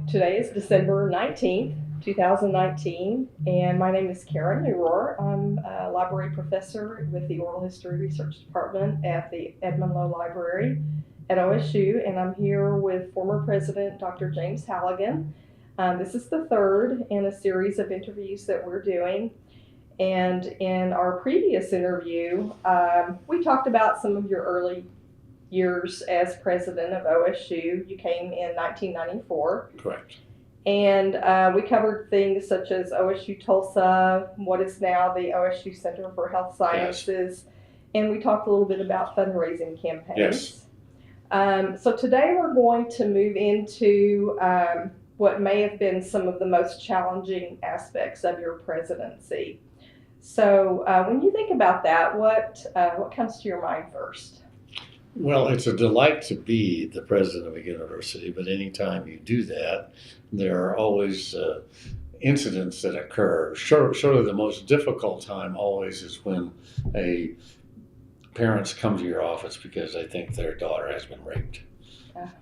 Today is December 19th, 2019, and my name is Karen Neurohr. I'm a library professor with the Oral History Research Department at the Edmund Lowe Library at OSU, and I'm here with former President Dr. James Halligan. This is the third in a series of interviews that we're doing. And in our previous interview, we talked about some of your early years as president of OSU. You came in 1994. Correct. And we covered things such as OSU Tulsa, what is now the OSU Center for Health Sciences, and we talked a little bit about fundraising campaigns. Yes. So today we're going to move into what may have been some of the most challenging aspects of your presidency. So when you think about that, what comes to your mind first? Well, it's a delight to be the president of a university, but anytime you do that, there are always incidents that occur. Surely the most difficult time always is when parents come to your office because they think their daughter has been raped.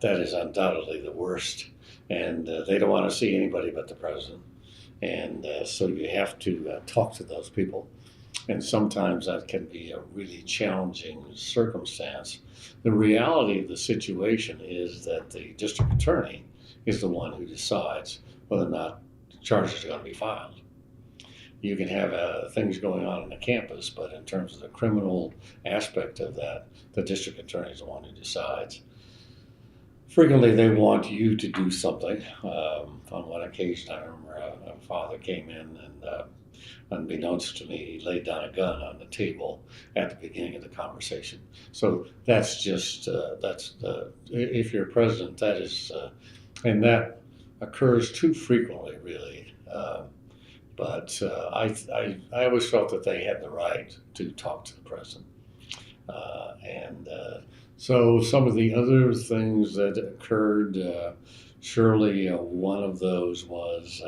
That is undoubtedly the worst, and they don't want to see anybody but the president. And so you have to talk to those people. And sometimes that can be a really challenging circumstance. The reality of the situation is that the district attorney is the one who decides whether or not charges are going to be filed. You can have things going on the campus, but in terms of the criminal aspect of that, the district attorney is the one who decides. Frequently, they want you to do something. On one occasion, I remember a father came in and unbeknownst to me, he laid down a gun on the table at the beginning of the conversation. So that's just, if you're president, that is, and that occurs too frequently, really. But I always felt that they had the right to talk to the president. So some of the other things that occurred, surely one of those was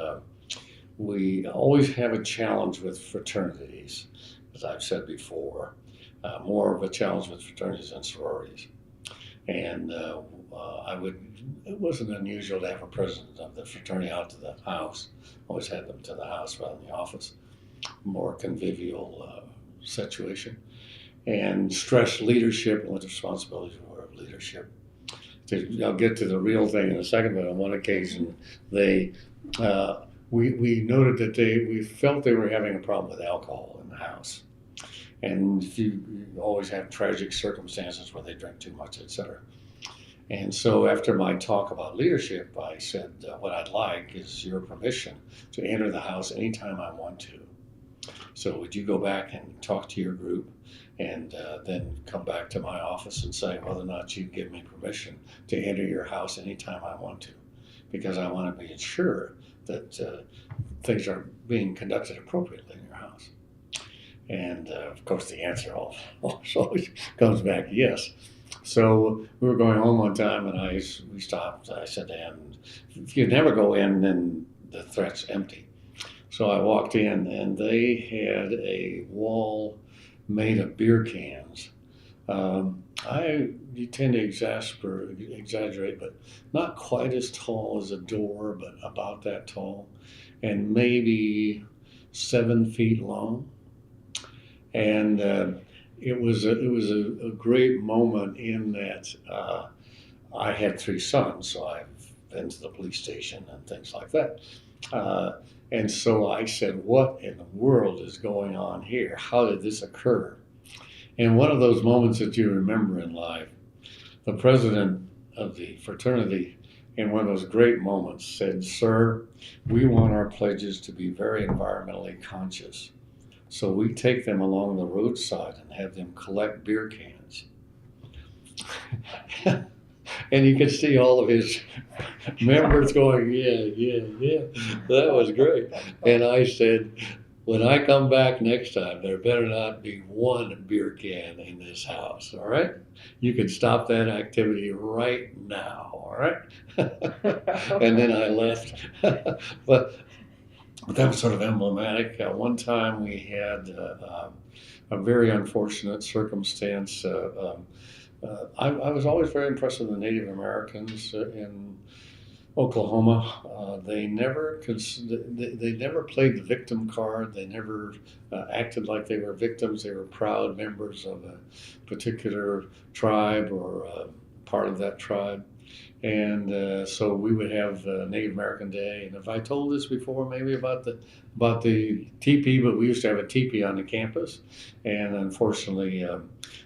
we always have a challenge with fraternities, as I've said before, more of a challenge with fraternities than sororities. And it wasn't unusual to have a president of the fraternity out to the house. Always had them to the house rather than the office. More convivial situation. And stress leadership and what the responsibilities were of leadership. I'll get to the real thing in a second, but on one occasion, we noted that we felt they were having a problem with alcohol in the house. And you always have tragic circumstances where they drink too much, etc. And so after my talk about leadership, I said, what I'd like is your permission to enter the house anytime I want to. So would you go back and talk to your group and then come back to my office and say whether or not you give me permission to enter your house anytime I want to, because I want to be sure that things are being conducted appropriately in your house. And of course the answer always comes back yes. So we were going home one time and we stopped. I said to him, if you never go in, then the threat's empty. So I walked in and they had a wall made of beer cans. You tend to exaggerate, but not quite as tall as a door, but about that tall, and maybe 7 feet long. And it was a great moment in that I had 3 sons, so I've been to the police station and things like that. And so I said, what in the world is going on here? How did this occur? And one of those moments that you remember in life, the president of the fraternity, in one of those great moments, said, sir, we want our pledges to be very environmentally conscious. So we take them along the roadside and have them collect beer cans. And you could see all of his members going, yeah, that was great. And I said, when I come back next time, there better not be 1 beer can in this house, all right? You can stop that activity right now, all right? And then I left. But that was sort of emblematic. One time we had a very unfortunate circumstance. I was always very impressed with the Native Americans Oklahoma. They never played the victim card. They never acted like they were victims. They were proud members of a particular tribe or part of that tribe. And so we would have Native American Day. And if I told this before, maybe about the teepee, but we used to have a teepee on the campus, and unfortunately,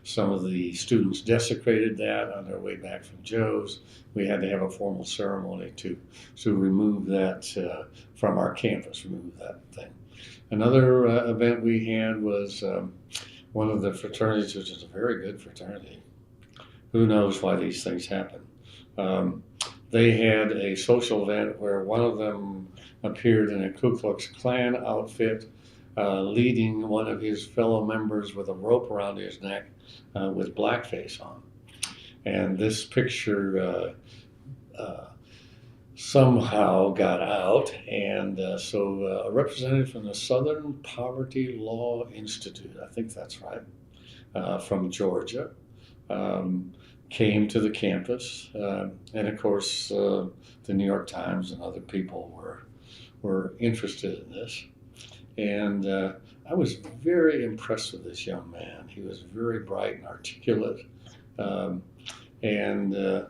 some of the students desecrated that on their way back from Joe's. We had to have a formal ceremony to remove that from our campus, remove that thing. Another event we had was one of the fraternities, which is a very good fraternity. Who knows why these things happen? They had a social event where one of them appeared in a Ku Klux Klan outfit, leading one of his fellow members with a rope around his neck with blackface on. And this picture somehow got out, and so a representative from the Southern Poverty Law Institute, I think that's right, from Georgia, came to the campus, and of course the New York Times and other people were interested in this. And I was very impressed with this young man. He was very bright and articulate, and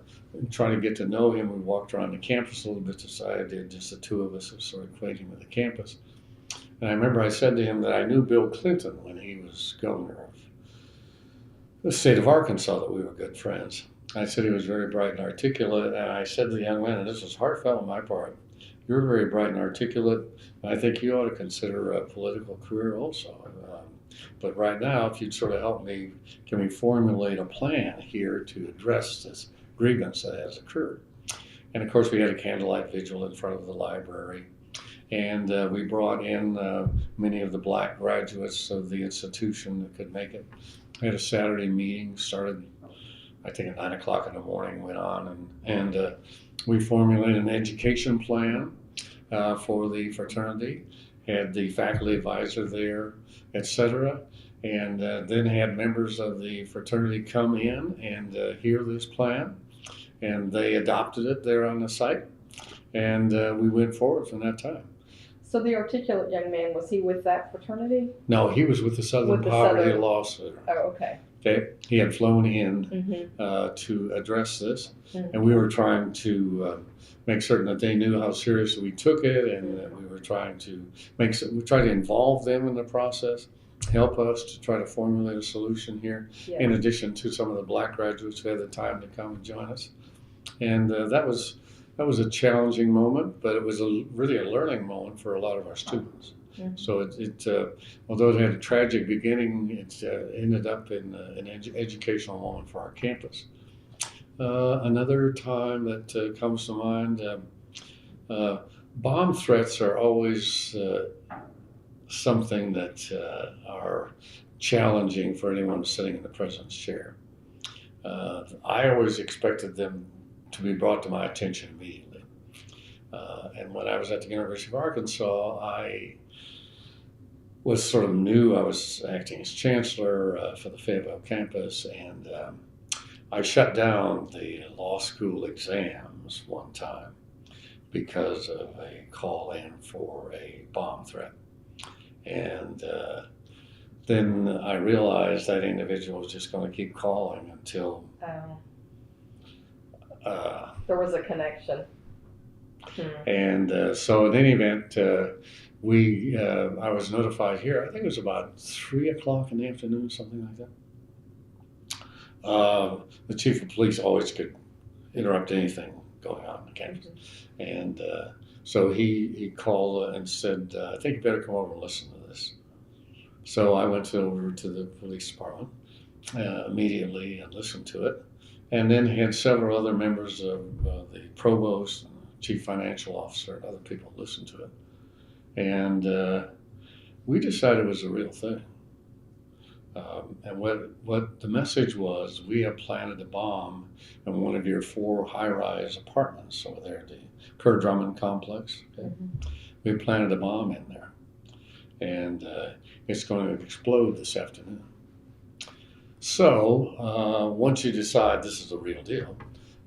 trying to get to know him, we walked around the campus a little bit, just I did, just the two of us, sort of acquainting with the campus. And I remember I said to him that I knew Bill Clinton when he was governor of the state of Arkansas, that we were good friends. I said he was very bright and articulate, and I said to the young man, and this was heartfelt on my part, you're very bright and articulate, and I think you ought to consider a political career also. But right now, if you'd sort of help me, can we formulate a plan here to address this grievance that has occurred? And of course, we had a candlelight vigil in front of the library, and we brought in many of the black graduates of the institution that could make it. We had a Saturday meeting, started I think at 9 o'clock in the morning, went on, and we formulated an education plan for the fraternity, had the faculty advisor there, etc., and then had members of the fraternity come in and hear this plan, and they adopted it there on the site, and we went forward from that time. So the articulate young man, was he with that fraternity? No, he was with the Southern Poverty Law Center. Oh, okay. Okay, he had flown in to address this, and we were trying to make certain that they knew how seriously we took it, and we were trying to involve them in the process, help us to try to formulate a solution here. Yes. In addition to some of the black graduates who had the time to come and join us, and that was a challenging moment, but it was really a learning moment for a lot of our students. Mm-hmm. So it although it had a tragic beginning, it ended up in an educational moment for our campus. Another time that comes to mind, bomb threats are always something that are challenging for anyone sitting in the president's chair. I always expected them to be brought to my attention immediately. And when I was at the University of Arkansas, I was sort of new. I was acting as chancellor for the Fayetteville campus, and I shut down the law school exams one time because of a call in for a bomb threat. And then I realized that individual was just going to keep calling until there was a connection. And so in any event, I was notified here, I think it was about 3 o'clock in the afternoon, something like that. The chief of police always could interrupt anything going on in the campus. And so he called and said, I think you better come over and listen to this. So I went over to the police department immediately and listened to it. And then had several other members of the provost, and chief financial officer, and other people listen to it. And we decided it was a real thing. And what the message was, we have planted a bomb in one of your 4 high-rise apartments over there, the Kerr Drummond complex. Okay? We planted a bomb in there, and it's going to explode this afternoon. So once you decide this is the real deal,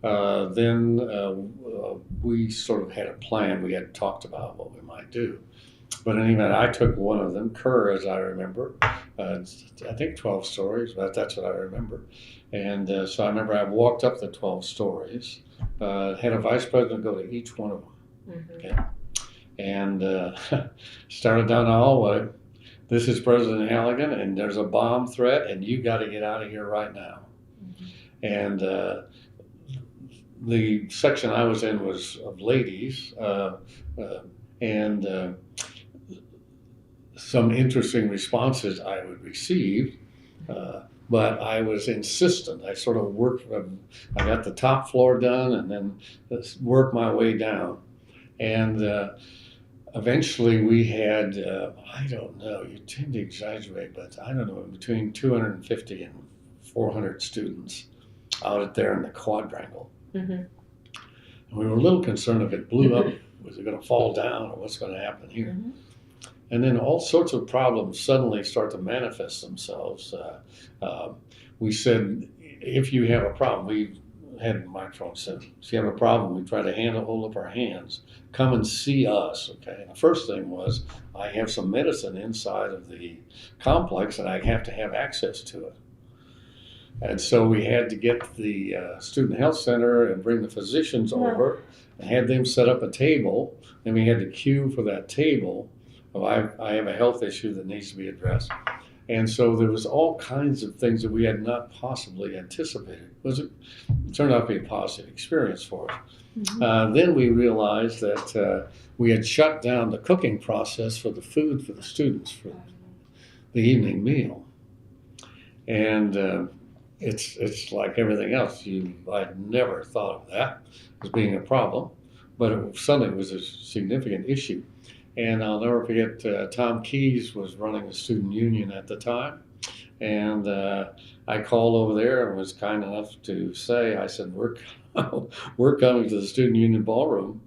Then we sort of had a plan. We had talked about what we might do. But in any event, I took one of them, Kerr, as I remember. I think 12 stories, but that's what I remember. And so I remember I walked up the 12 stories, had a vice president go to each one of them. Mm-hmm. Okay. And started down the hallway. This is President Halligan, and there's a bomb threat, and you got to get out of here right now. Mm-hmm. And the section I was in was of ladies, and some interesting responses I would receive, but I was insistent. I sort of worked, I got the top floor done and then worked my way down. And eventually we had, I don't know, you tend to exaggerate, but I don't know, between 250 and 400 students out there in the quadrangle. Mm-hmm. And we were a little concerned if it blew up, was it going to fall down or what's going to happen here? Mm-hmm. And then all sorts of problems suddenly start to manifest themselves. We said, if you have a problem, we had a microphone said, if you have a problem, we try to hold up our hands. Come and see us, okay? And the first thing was, I have some medicine inside of the complex and I have to have access to it. And so we had to get the student health center and bring the physicians over and had them set up a table. And we had to queue for that table. I have a health issue that needs to be addressed. And so there was all kinds of things that we had not possibly anticipated. It turned out to be a positive experience for us. Mm-hmm. Then we realized that we had shut down the cooking process for the food for the students for the evening meal. And it's like everything else. I'd never thought of that as being a problem, but suddenly it was a significant issue. And I'll never forget, Tom Keyes was running the student union at the time. And I called over there and was kind enough to say, I said, we're coming to the student union ballroom.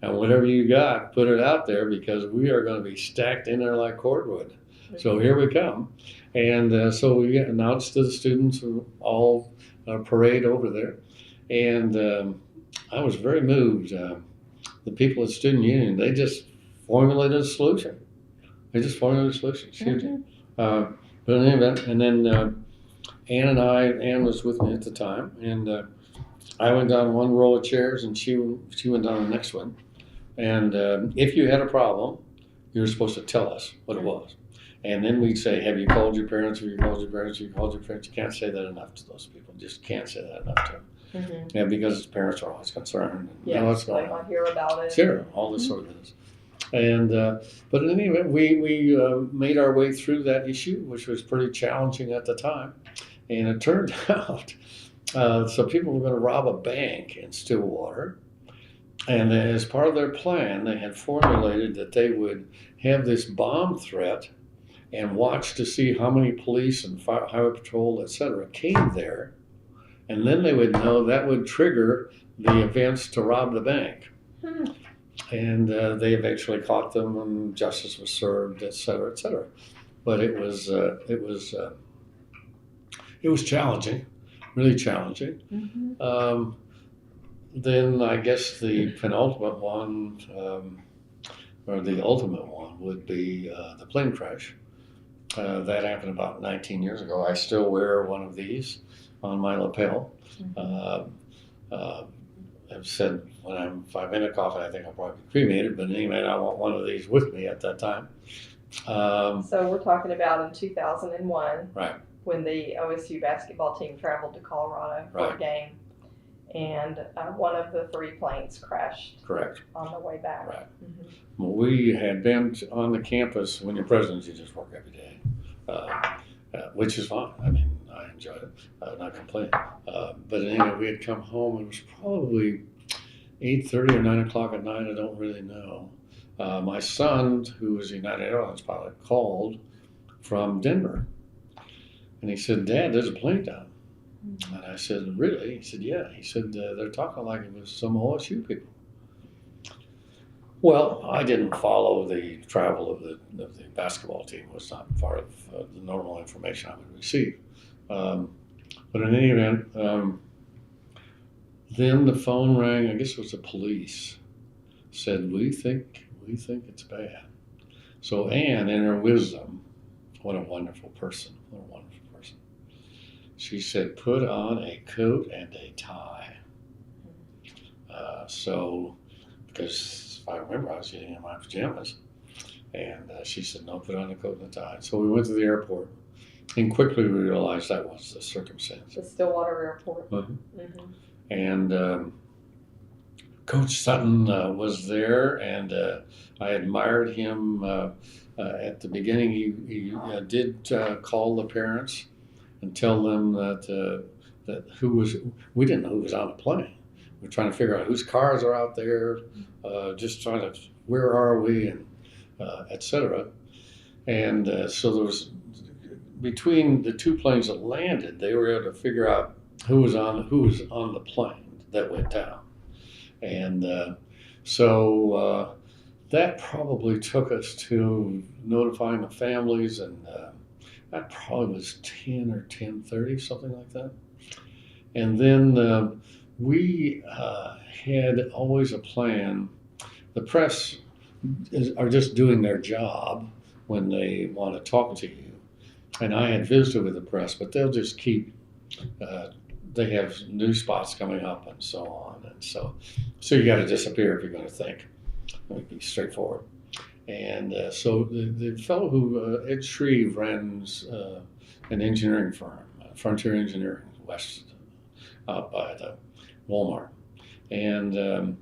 And whatever you got, put it out there because we are going to be stacked in there like cordwood. So here we come. And so we announced to the students all parade over there. And I was very moved. The people at Student Union, they just formulated a solution. Excuse me. But in any event, and then Ann was with me at the time, and I went down one row of chairs and she went down the next one. And if you had a problem, you were supposed to tell us what it was. And then we'd say, have you called your parents? Have you called your parents? Have you called your parents? You can't say that enough to those people. Just can't say that enough to them. Mm-hmm. And because parents are always concerned. Yeah, what's going on? Hear about it. Sure, all this sort of things. And but in any event, we made our way through that issue, which was pretty challenging at the time. And it turned out, so people were going to rob a bank in Stillwater. And as part of their plan, they had formulated that they would have this bomb threat and watch to see how many police and highway patrol, et cetera, came there. And then they would know that would trigger the events to rob the bank. Hmm. And they eventually caught them and justice was served, et cetera, et cetera. But it was challenging, really challenging. Mm-hmm. Then I guess the penultimate one, or the ultimate one, would be the plane crash. That happened about 19 years ago. I still wear one of these on my lapel. Mm-hmm. I've said if I'm in a coffin, I think I'll probably be cremated, but anyway, I want one of these with me at that time. So we're talking about in 2001, right, when the OSU basketball team traveled to Colorado for a game, and one of the three planes crashed. Correct. On the way back. Right. Mm-hmm. Well, we had been on the campus. When you're president, you just work every day, which is fine. I mean, I enjoyed it, not complaining. But anyway, we had come home. It was probably 8:30 or 9 o'clock at night. I don't really know. My son, who was a United Airlines pilot, called from Denver. And he said, Dad, there's a plane down. Mm-hmm. And I said, really? He said, yeah. He said, they're talking like it was some OSU people. Well, I didn't follow the travel of the basketball team. It was not part of the normal information I would receive. But in any event, Then the phone rang. I guess it was the police. Said we think it's bad. So Anne, in her wisdom, what a wonderful person! What a wonderful person. She said, put on a coat and a tie. Because if I remember, I was getting in my pajamas. And she said, no, put on a coat and a tie. So we went to the airport. And quickly we realized that was the circumstance. The Stillwater Airport. And Coach Sutton was there, and I admired him at the beginning. He did call the parents and tell them that we didn't know who was on the plane. We're trying to figure out whose cars are out there, just trying to, where are we, and etc. And so there was, between the two planes that landed, they were able to figure out who was on the plane that went down. And so that probably took us to notifying the families, and that probably was 10 or 10:30, something like that. And then we had always a plan. The press are just doing their job when they want to talk to you. And I had visited with the press, but they'll just keep, they have new spots coming up and so on. And so you got to disappear if you're going to think. Let me be straightforward. And so the fellow who, Ed Shreve, runs an engineering firm, Frontier Engineering, west, out by the Walmart. And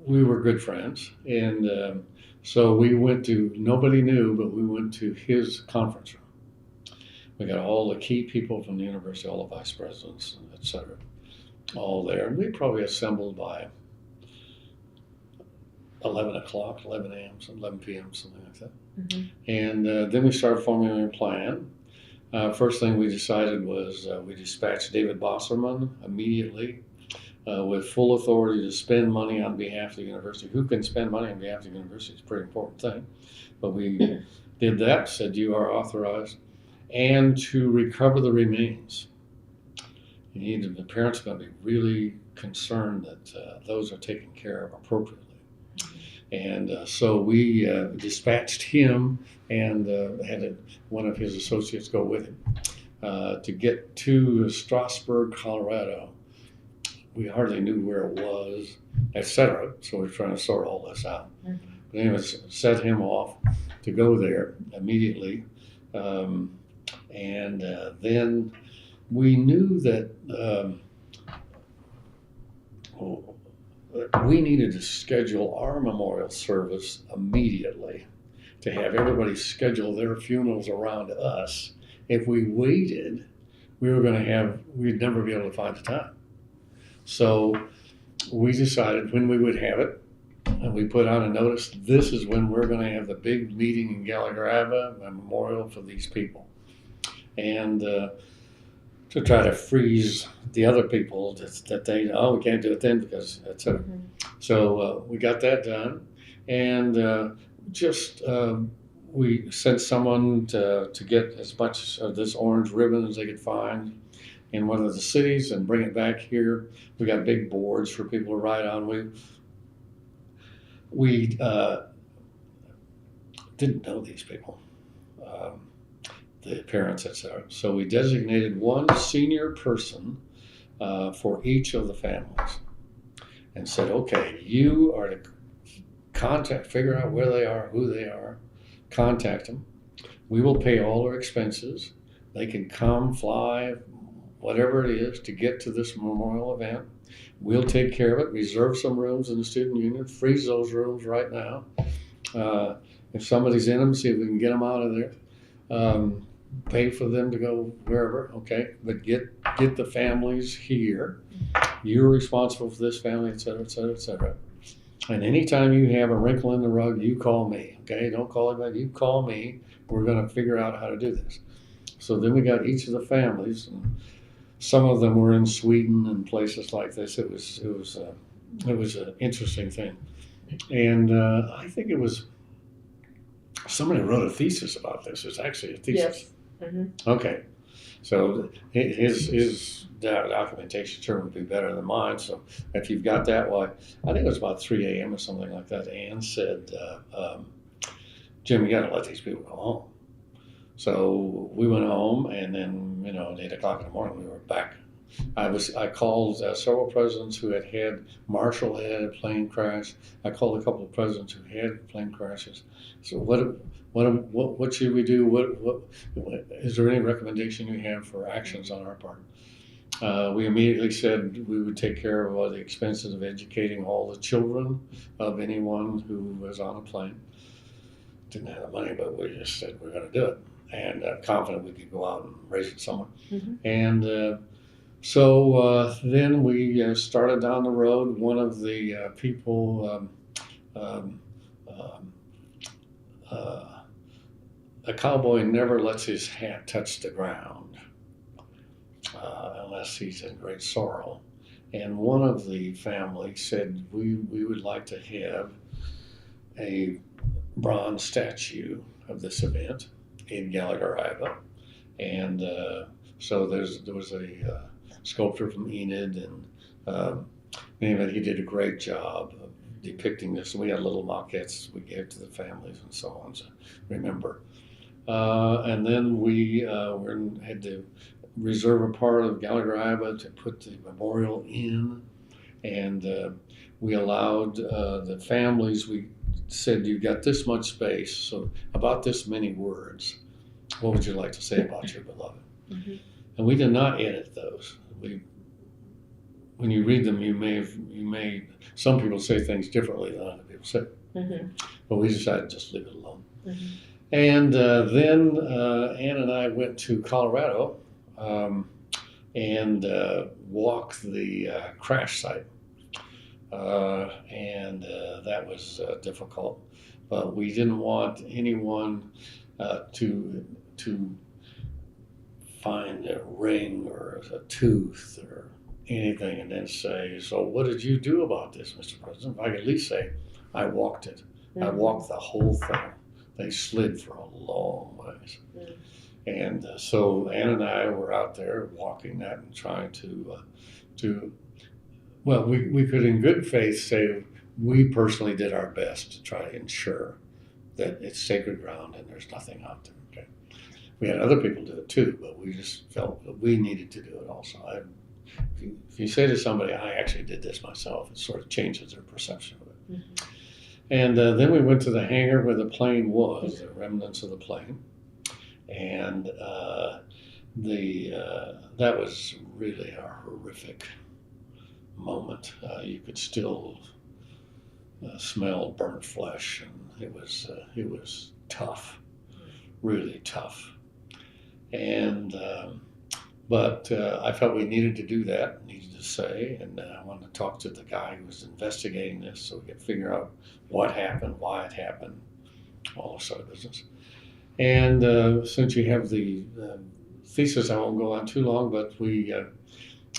we were good friends. And so we went to, nobody knew, but we went to his conference room. We got all the key people from the university, all the vice presidents, et cetera, all there. And we probably assembled by 11 o'clock, 11 a.m., 11 p.m., something like that. And then we started formulating a plan. First thing we decided was we dispatched David Bosserman immediately with full authority to spend money on behalf of the university. Who can spend money on behalf of the university is a pretty important thing. But we did that, said you are authorized, and to recover the remains. The parents are going to be really concerned that those are taken care of appropriately. And so we dispatched him and had one of his associates go with him to get to Strasburg, Colorado. We hardly knew where it was, etc. So we were trying to sort all this out. But anyway, set him off to go there immediately. And then we knew that we needed to schedule our memorial service immediately, to have everybody schedule their funerals around us. If we waited, we'd never be able to find the time. So we decided when we would have it, and we put on a notice, this is when we're going to have the big meeting in Gallagher Ave, a memorial for these people. And to try to freeze the other people that they, we can't do it then because, et cetera. So we got that done. And we sent someone to get as much of this orange ribbon as they could find in one of the cities and bring it back here. We got big boards for people to write on. We didn't know these people, the parents, etc. So we designated one senior person for each of the families and said, okay, you are to figure out where they are, who they are, contact them. We will pay all their expenses. They can come, fly, whatever it is, to get to this memorial event. We'll take care of it, reserve some rooms in the student union, freeze those rooms right now. If somebody's in them, see if we can get them out of there. Pay for them to go wherever, okay? But get the families here. You're responsible for this family, et cetera, et cetera, et cetera. And anytime you have a wrinkle in the rug, you call me, okay? Don't call anybody, you call me. We're gonna figure out how to do this. So then we got each of the families, and some of them were in Sweden and places like this. It was an interesting thing. And I think it was, somebody wrote a thesis about this. It's actually a thesis. Yes. Okay. So his documentation sure would be better than mine. So if you've got that, why, I think it was about 3 a.m. or something like that. Ann said, Jim, you got to let these people go home. So we went home, and then, at 8 o'clock in the morning, we were back. I called several presidents who had Marshall had a plane crash. I called a couple of presidents who had plane crashes. So what should we do? What is there any recommendation you have for actions on our part? We immediately said we would take care of all the expenses of educating all the children of anyone who was on a plane. Didn't have the money, but we just said we're going to do it, and confident we could go out and raise it somewhere. Mm-hmm. And so then we started down the road. One of the people, a cowboy never lets his hat touch the ground unless he's in great sorrow. And one of the family said, we would like to have a bronze statue of this event in Gallagher, Iowa. And so there was a sculptor from Enid, and anyway, he did a great job of depicting this. We had little maquettes we gave to the families and so on, so remember. And then we had to reserve a part of Gallagher, Iowa to put the memorial in, and we allowed the families, we said, you've got this much space, so about this many words. What would you like to say about your beloved? Mm-hmm. And we did not edit those. When you read them, you may some people say things differently than other people say. Mm-hmm. But we decided to just leave it alone. Mm-hmm. And then Ann and I went to Colorado and walked the crash site. And that was difficult. But we didn't want anyone to find a ring or a tooth or anything and then say, so what did you do about this, Mr. President? If I could at least say, I walked it. Mm-hmm. I walked the whole thing. They slid for a long ways. Mm-hmm. And so Ann and I were out there walking that and trying to well, we could in good faith say we personally did our best to try to ensure that it's sacred ground and there's nothing out there. Okay. We had other people do it too, but we just felt that we needed to do it also. If you say to somebody, I actually did this myself, it sort of changes their perception of it. Mm-hmm. And then we went to the hangar where the plane was, the remnants of the plane. And that was really a horrific moment. You could still smell burnt flesh, and it was tough, really tough. And but I felt we needed to do that, needed to say, and I wanted to talk to the guy who was investigating this so we could figure out what happened, why it happened, all this sort of business. And since you have the thesis, I won't go on too long, but we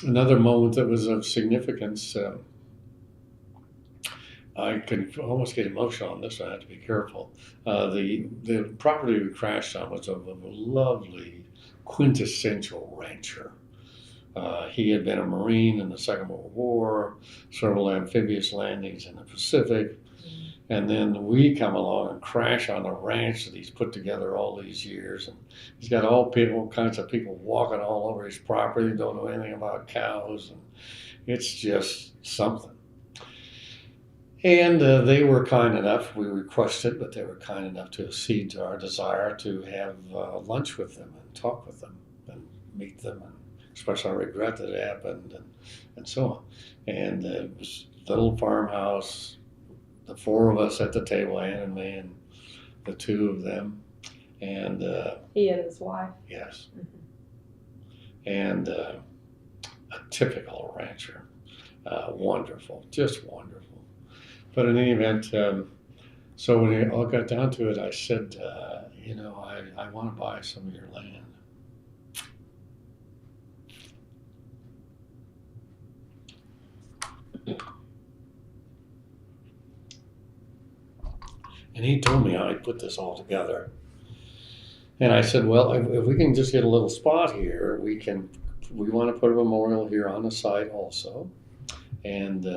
another moment that was of significance. I can almost get emotional on this. I have to be careful. The property we crashed on was of a lovely, quintessential rancher. He had been a Marine in the Second World War, several amphibious landings in the Pacific, and then we come along and crash on the ranch that he's put together all these years. And he's got all kinds of people walking all over his property, don't know anything about cows, and it's just something. And they were kind enough, we requested, but they were kind enough to accede to our desire to have lunch with them and talk with them and meet them and express our regret that it happened and so on. And it was a little farmhouse, the four of us at the table, Ann and me and the two of them. And he and his wife. Yes. Mm-hmm. And a typical rancher. Wonderful, just wonderful. But in any event, so when it all got down to it, I said, I want to buy some of your land. And he told me how he put this all together. And I said, well, if we can just get a little spot here, we want to put a memorial here on the site also. And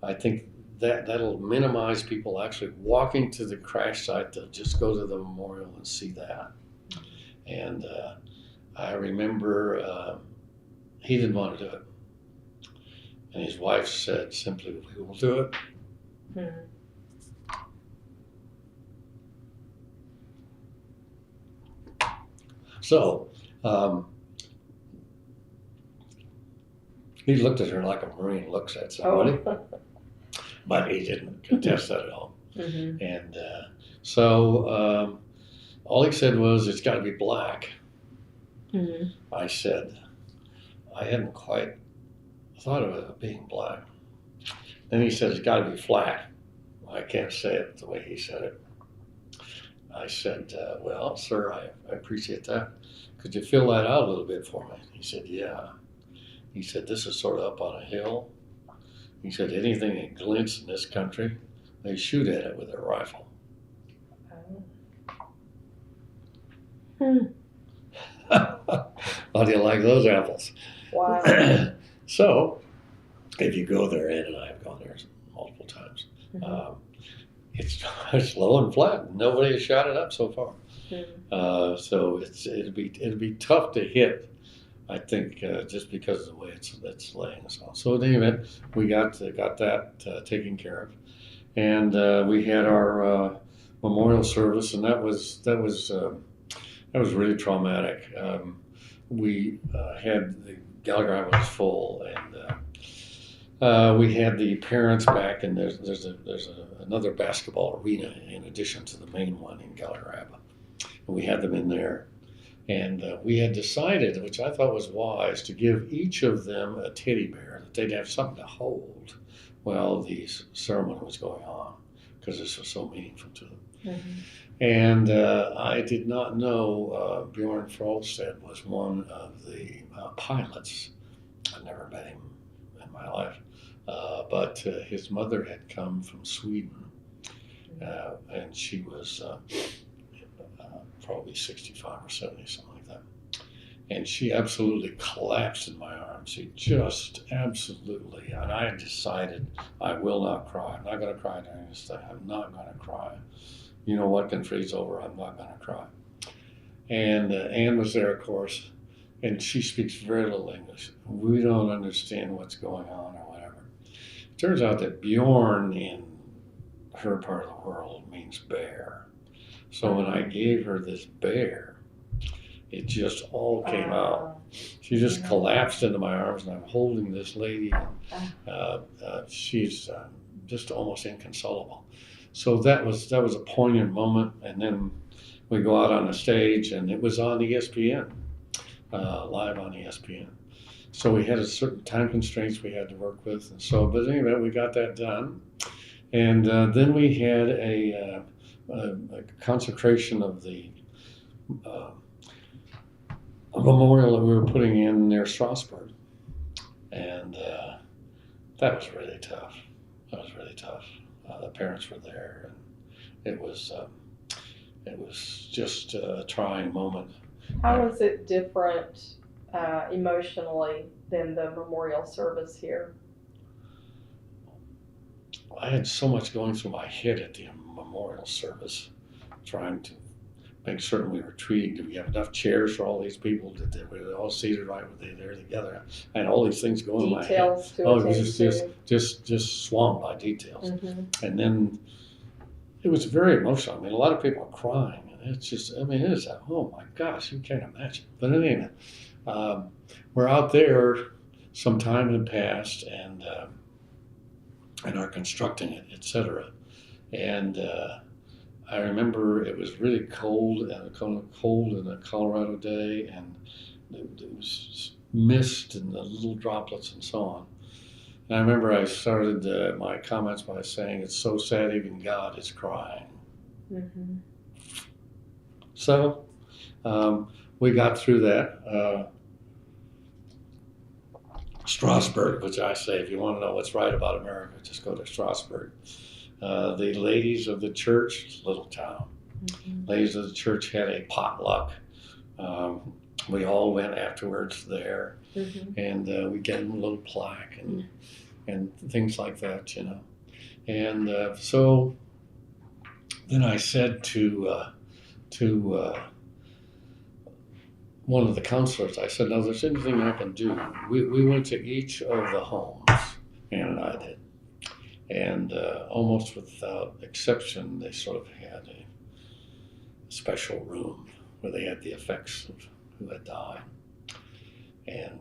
I think that'll minimize people actually walking to the crash site. They'll just go to the memorial and see that. And I remember he didn't want to do it. And his wife said simply, we will do it. Mm-hmm. So he looked at her like a Marine looks at somebody, but he didn't contest that at all. Mm-hmm. And so all he said was, it's got to be black. Mm-hmm. I said, I hadn't quite thought of it being black. Then he said, it's got to be flat. I can't say it the way he said it. I said, well, sir, I appreciate that. Could you fill that out a little bit for me? He said, yeah. He said, this is sort of up on a hill. He said, anything that glints in this country, they shoot at it with a rifle. How do you like those apples? Wow. So, if you go there, Ann and I have gone there multiple times, Mm-hmm. it's low and flat. Nobody has shot it up so far. Mm-hmm. So it'd be tough to hit, I think, just because of the way it's laying us on. So in any event, we got that taken care of, and we had our memorial service, and that was really traumatic. We had the Gallagher was full, and we had the parents back, and there's another basketball arena in addition to the main one in Gallagher. And we had them in there, and we had decided, which I thought was wise, to give each of them a teddy bear that they'd have something to hold while the ceremony was going on, because this was so meaningful to them. Mm-hmm. And I did not know Bjorn Frolstedt was one of the pilots. I've never met him in my life, but his mother had come from Sweden, and she was probably 65 or 70, something like that. And she absolutely collapsed in my arms. She just absolutely, and I had decided I will not cry. I'm not going to cry during this thing. I'm not going to cry. You know what can freeze over? I'm not going to cry. And Anne was there, of course, and she speaks very little English. We don't understand what's going on or whatever. It turns out that Bjorn in her part of the world means bear. So when I gave her this bear, it just all came out. She just collapsed into my arms, and I'm holding this lady. She's just almost inconsolable. So that was a poignant moment, and then we go out on the stage, and it was on ESPN, live on ESPN. So we had a certain time constraints we had to work with, and so. But anyway, we got that done, and then we had a consecration of the a memorial that we were putting in near Strasbourg, and that was really tough. The parents were there, and it was just a trying moment. How was it different emotionally than the memorial service here? I had so much going through my head at the memorial service, trying to make certain we were treated. Do we have enough chairs for all these people? Did they were they all seated right? Were they there together? I had all these things going in my head. Details to Oh, it attend was to. just swamped by details. Mm-hmm. And then it was very emotional. I mean, a lot of people are crying, and it's just, I mean, it is, oh my gosh, you can't imagine. But anyway, we're out there, some time had passed, and are constructing it, etc. And I remember it was really cold, and cold in a Colorado day, and it was mist and the little droplets and so on. And I remember I started my comments by saying, it's so sad even God is crying. Mm-hmm. So we got through that. Strasbourg, which I say, if you want to know what's right about America, just go to Strasbourg. The ladies of the church, little town, Ladies of the church had a potluck. We all went afterwards there, and we gave them a little plaque and things like that, you know. And so then I said to one of the counselors, I said, "Now, there's anything I can do." We went to each of the homes, Ann and I did, and almost without exception, they sort of had a special room where they had the effects of who had died. And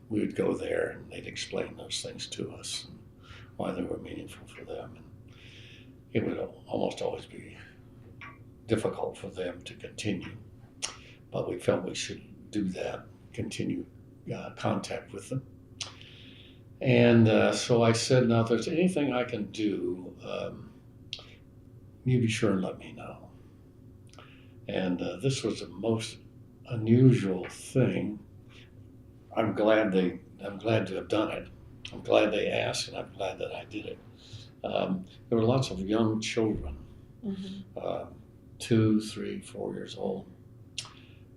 we would go there and they'd explain those things to us and why they were meaningful for them. And it would almost always be difficult for them to continue, but we felt we should do that, continue contact with them. And so I said, "Now, if there's anything I can do, you be sure and let me know." And this was the most unusual thing. I'm glad to have done it. I'm glad they asked, and I'm glad that I did it. There were lots of young children, 2, 3, 4 years old,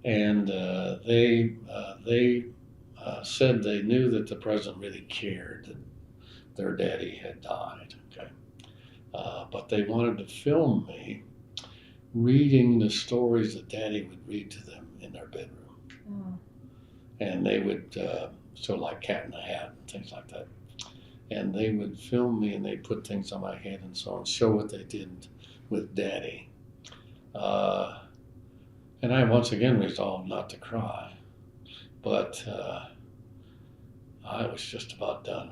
and they said they knew that the president really cared that their daddy had died. Okay, but they wanted to film me reading the stories that Daddy would read to them in their bedroom. And they would, sort of like Cat in the Hat and things like that. And they would film me and they'd put things on my head and so on, show what they did with Daddy. And I once again resolved not to cry. But I was just about done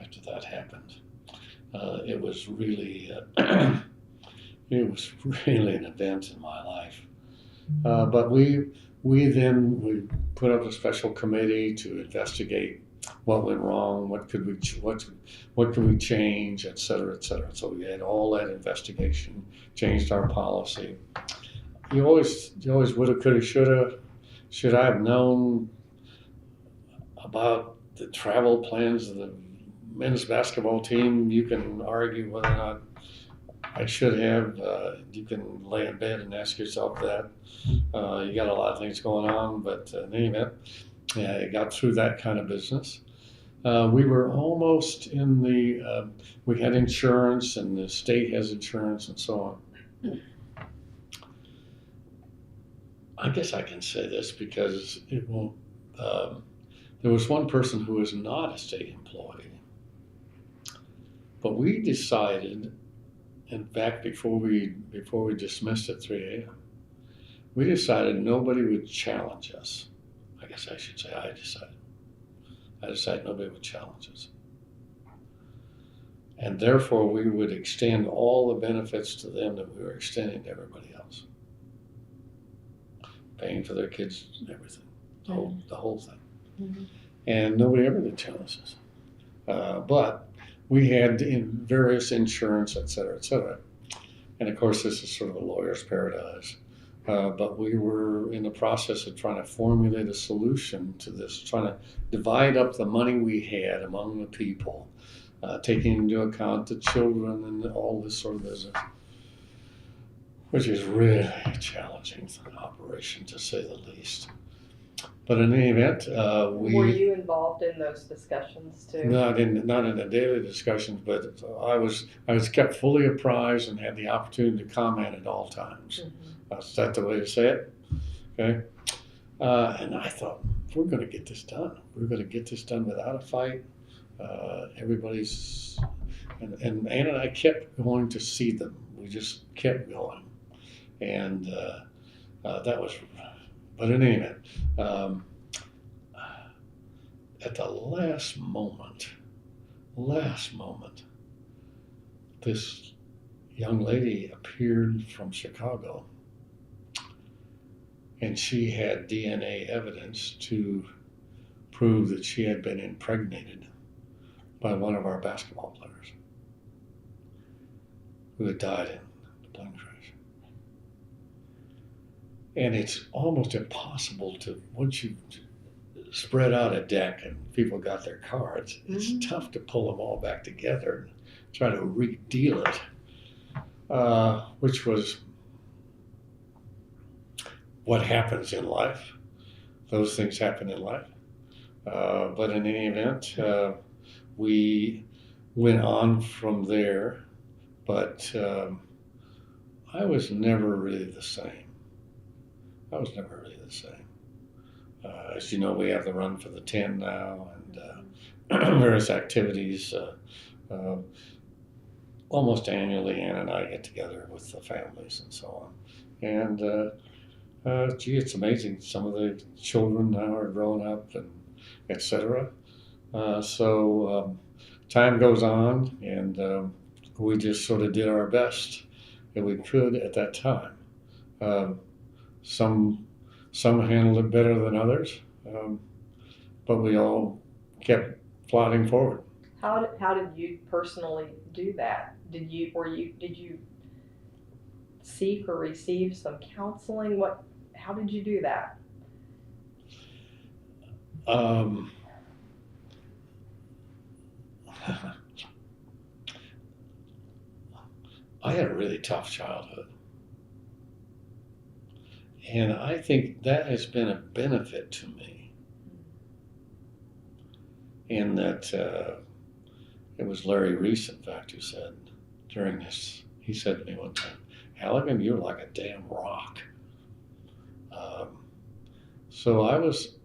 after that happened. It was really it was really an event in my life. But we put up a special committee to investigate what went wrong, what could we change, et cetera, et cetera. So we had all that investigation, changed our policy. You always woulda, coulda, shoulda. Should I have known about the travel plans of the men's basketball team? You can argue whether or not I should have. You can lay in bed and ask yourself that. You got a lot of things going on, but in any event, I got through that kind of business. We were almost in the, we had insurance and the state has insurance and so on. I guess I can say this because it won't, there was one person who was not a state employee, but we decided, in fact, before we dismissed at 3 a.m., we decided nobody would challenge us. I guess I should say I decided nobody would challenge us. And therefore, we would extend all the benefits to them that we were extending to everybody else. Paying for their kids and everything, the whole thing. Mm-hmm. And nobody ever did challenge us. But we had various insurance, et cetera, et cetera. And of course, this is sort of a lawyer's paradise. But we were in the process of trying to formulate a solution to this, trying to divide up the money we had among the people, taking into account the children and all this sort of business, which is really a challenging operation, to say the least. But in any event, were you involved in those discussions too? Not in the daily discussions, but I was kept fully apprised and had the opportunity to comment at all times. Mm-hmm. Is that the way to say it? Okay. And I thought, we're going to get this done. We're going to get this done without a fight. Everybody's and Ann and I kept going to see them. We just kept going, and that was. But in any event, at the last moment, this young lady appeared from Chicago, and she had DNA evidence to prove that she had been impregnated by one of our basketball players who had died in the plane crash. And it's almost impossible to, once you spread out a deck and people got their cards, it's tough to pull them all back together and try to redeal it, which was what happens in life. Those things happen in life. But in any event, we went on from there, but I was never really the same. I was never really the same. As you know, we have the Run for the 10 now, and various activities. Almost annually, Ann and I get together with the families and so on. And gee, it's amazing. Some of the children now are grown up, and etc. So time goes on, and we just sort of did our best that we could at that time. Some handled it better than others, but we all kept plodding forward. How did you personally do that? Did you seek or receive some counseling? How did you do that? I had a really tough childhood. And I think that has been a benefit to me. In that it was Larry Reese, in fact, who said during this, he said to me one time, "Halligan, you're like a damn rock." So I was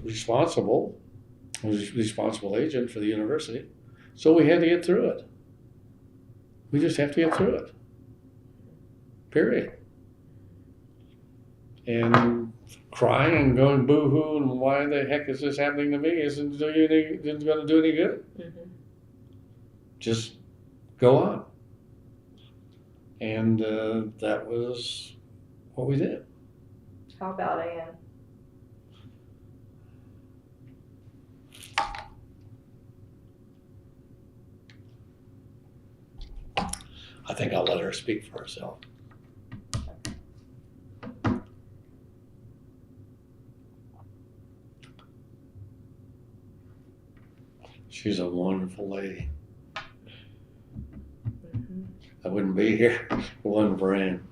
responsible. I was a responsible agent for the university. So we had to get through it. We just have to get through it. Period. And crying and going boo-hoo and why the heck is this happening to me isn't going to do any good. Mm-hmm. Just go on. And that was what we did. How about Ann? I think I'll let her speak for herself. She's a wonderful lady. Mm-hmm. I wouldn't be here if it wasn't for Ann.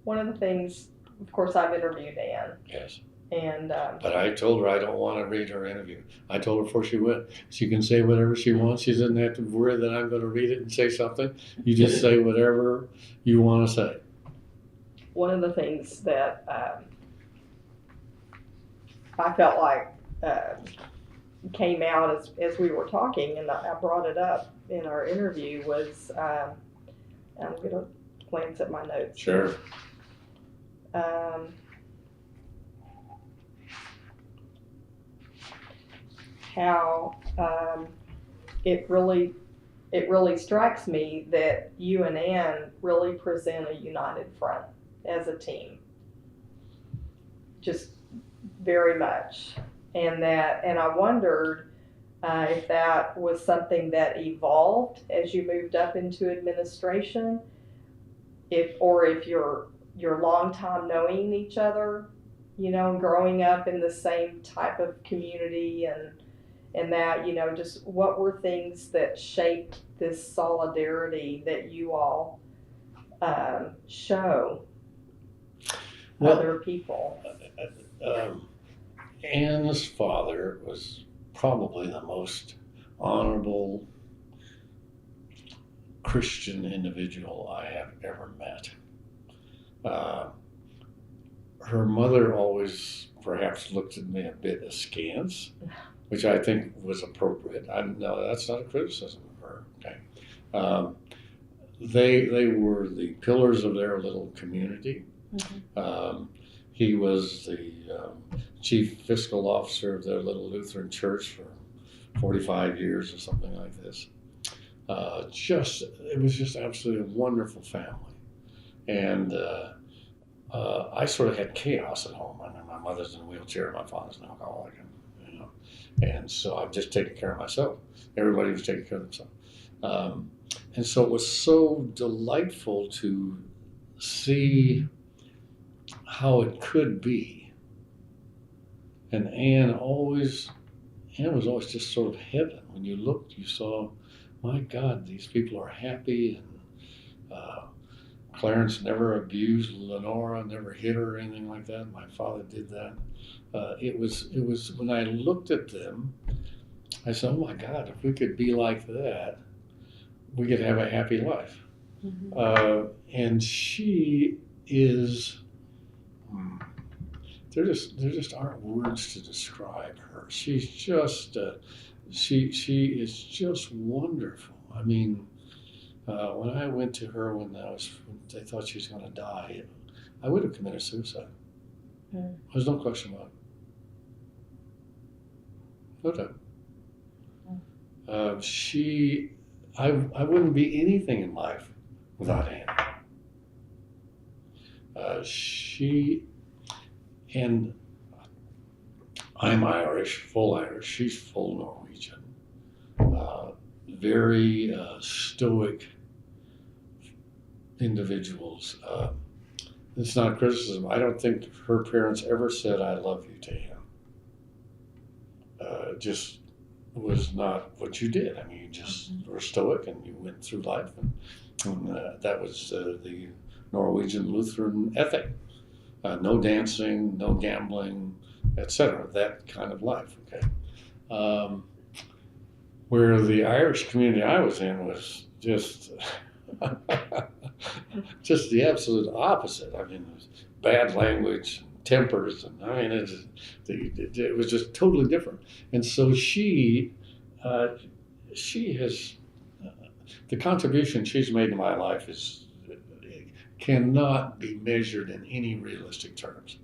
One of the things, of course, I've interviewed Ann. Yes. And but I told her I don't want to read her interview. I told her before she went, she can say whatever she wants. She doesn't have to worry that I'm going to read it and say something. You just say whatever you want to say. One of the things that I felt like came out as we were talking, and I brought it up in our interview, was I'm going to glance at my notes. Sure. How it really strikes me that you and Ann really present a united front as a team, just very much, and I wondered if that was something that evolved as you moved up into administration, if you're long time knowing each other, and growing up in the same type of community, and that, just what were things that shaped this solidarity that you all show other people? Ann's father was probably the most honorable Christian individual I have ever met. Her mother always perhaps looked at me a bit askance, which I think was appropriate. No, that's not a criticism of her. Okay, they were the pillars of their little community. Mm-hmm. He was the chief fiscal officer of their little Lutheran church for 45 years or something like this. It was just absolutely a wonderful family, and I sort of had chaos at home. I mean, my mother's in a wheelchair, my father's an alcoholic, and so I'm just taking care of myself. Everybody was taking care of themselves. And so it was so delightful to see how it could be. And Ann was always just sort of heaven. When you looked, you saw, my God, these people are happy Clarence never abused Lenora, never hit her or anything like that. My father did that. It was when I looked at them, I said, "Oh my God, if we could be like that, we could have a happy life." And she is. There just aren't words to describe her. She's just she is just wonderful. I mean, when I went to her when they thought she was going to die, I would have committed suicide. There's no question about it. No doubt. I wouldn't be anything in life without Anne. And I'm Irish, full Irish. She's full Norwegian. Very stoic individuals. It's not criticism. I don't think her parents ever said, "I love you" to him. Just was not what you did. I mean, you just were stoic and you went through life, and that was the Norwegian Lutheran ethic. No dancing, no gambling, etc. That kind of life. Okay. Where the Irish community I was in was just just the absolute opposite. I mean, it was bad language, tempers, and I mean, it was just totally different. And so she has the contribution she's made to my life cannot be measured in any realistic terms.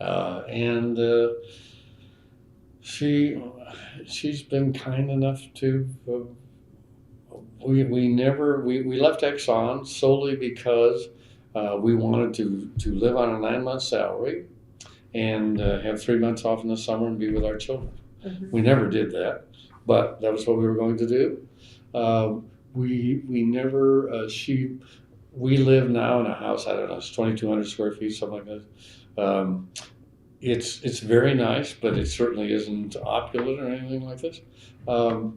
And she's been kind enough to. We left Exxon solely because we wanted to live on a 9-month salary and have 3 months off in the summer and be with our children. We never did that, but that was what we were going to do. We never. We live now in a house. I don't know. It's 2,200 square feet, something like that. It's very nice, but it certainly isn't opulent or anything like this. But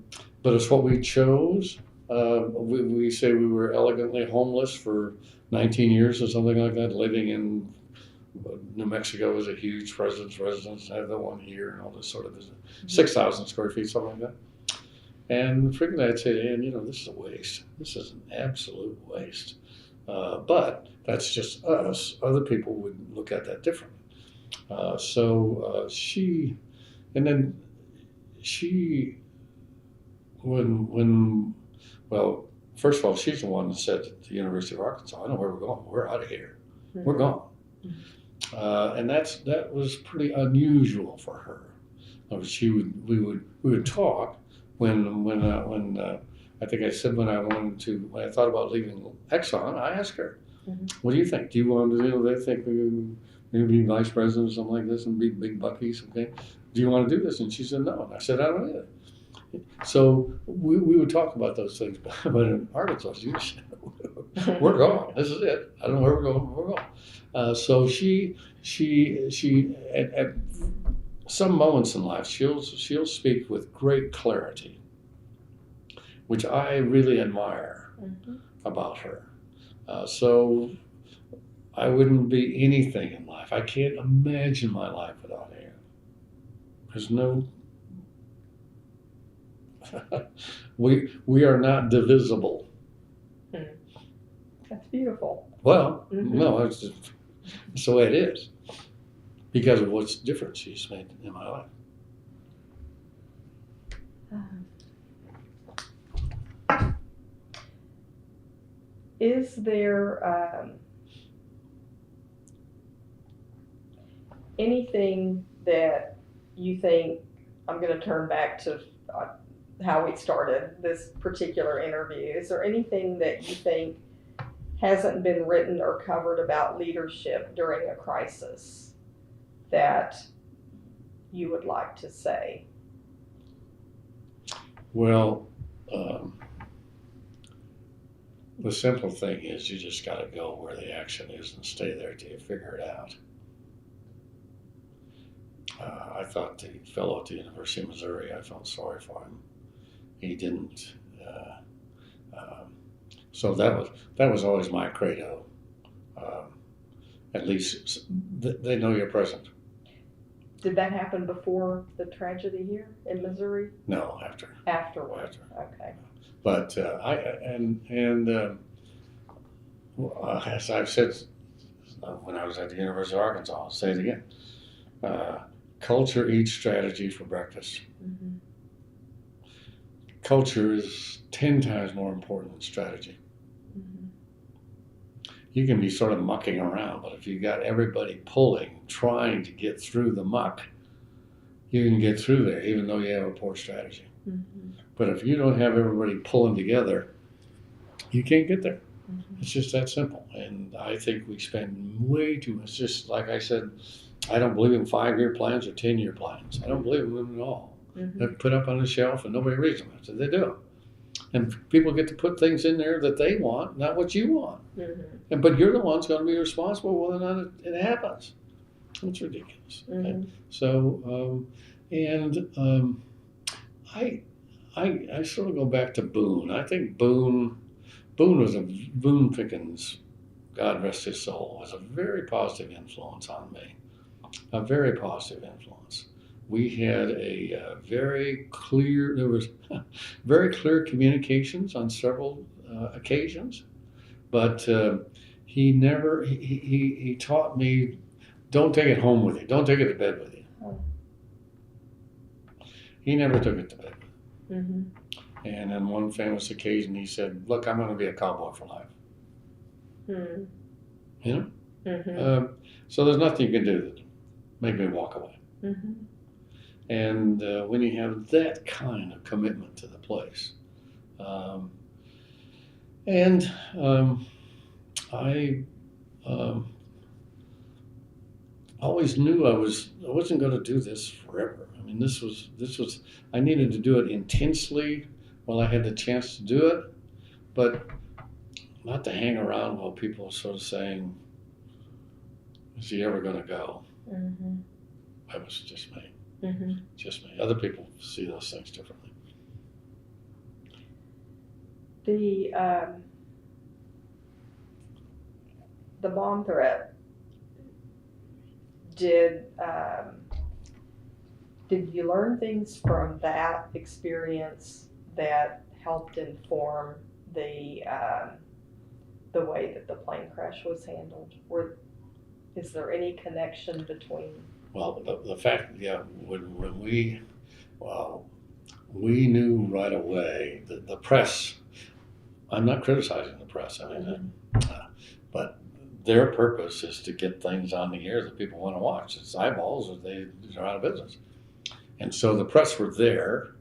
it's what we chose. We say we were elegantly homeless for 19 years or something like that, living in New Mexico was a huge president's residence. I have the one here and all this sort of business. 6,000 square feet, something like that. And frequently I'd say to Ann, this is a waste. This is an absolute waste. But that's just us. Other people would look at that differently. Well, first of all, she's the one that said at the University of Arkansas, "I know where we're going. We're out of here. We're gone." And that was pretty unusual for her. We would talk when I think I said when I thought about leaving Exxon, I asked her, "What do you think? Do you want to they think maybe be vice president or something like this and be big buckies? Okay, do you want to do this?" And she said no. And I said, "I don't either." So we would talk about those things, but in Arkansas, we're gone. This is it. I don't know where we're going. We're gone. So she at some moments in life, she'll speak with great clarity, which I really admire about her. So I wouldn't be anything in life. I can't imagine my life without Ann. There's no. We are not divisible. That's beautiful. Well, no, it's the way it is because of what's different she's made in my life. Is there anything that you think, I'm going to turn back to how we started this particular interview, is there anything that you think hasn't been written or covered about leadership during a crisis that you would like to say? Well, the simple thing is you just got to go where the action is and stay there till you figure it out. I thought the fellow at the University of Missouri, I felt sorry for him. He didn't So that was always my credo. At least they know you're present. Did that happen before the tragedy here in Missouri? No, after. Afterward. Okay. But as I've said when I was at the University of Arkansas, I'll say it again. Culture eats strategy for breakfast. Mm-hmm. Culture is 10 times more important than strategy. Mm-hmm. You can be sort of mucking around, but if you got everybody pulling, trying to get through the muck, you can get through there, even though you have a poor strategy. Mm-hmm. But if you don't have everybody pulling together, you can't get there. Mm-hmm. It's just that simple. And I think we spend way too much. Just like I said, I don't believe in 5-year plans or 10-year plans. I don't believe in them at all. Mm-hmm. They're put up on the shelf and nobody reads them. So they do. And people get to put things in there that they want, not what you want. Mm-hmm. But you're the one's going to be responsible whether or not it happens. It's ridiculous. Mm-hmm. Okay? So, I sort of go back to Boone. I think Boone Pickens, God rest his soul, was a very positive influence on me. A very positive influence. We had a very clear communications on several occasions, but he taught me, don't take it home with you, don't take it to bed with you. Oh. He never took it to bed. Mm-hmm. And on one famous occasion, he said, "Look, I'm going to be a cowboy for life." Mm-hmm. You know. Mm-hmm. So there's nothing you can do that make me walk away. Mm-hmm. And when you have that kind of commitment to the place, I always knew I wasn't going to do this forever. I mean, this was I needed to do it intensely while I had the chance to do it, but not to hang around while people are sort of saying, "Is he ever going to go?" Mm-hmm. That was just me. Mm-hmm. Just me. Other people see those things differently. The bomb threat, did you learn things from that experience that helped inform the way that the plane crash was handled? Is there any connection between? Well, the fact, yeah, when we knew right away that the press. I'm not criticizing the press. I mean, but their purpose is to get things on the air that people want to watch. It's eyeballs, or they're out of business. And so the press were there,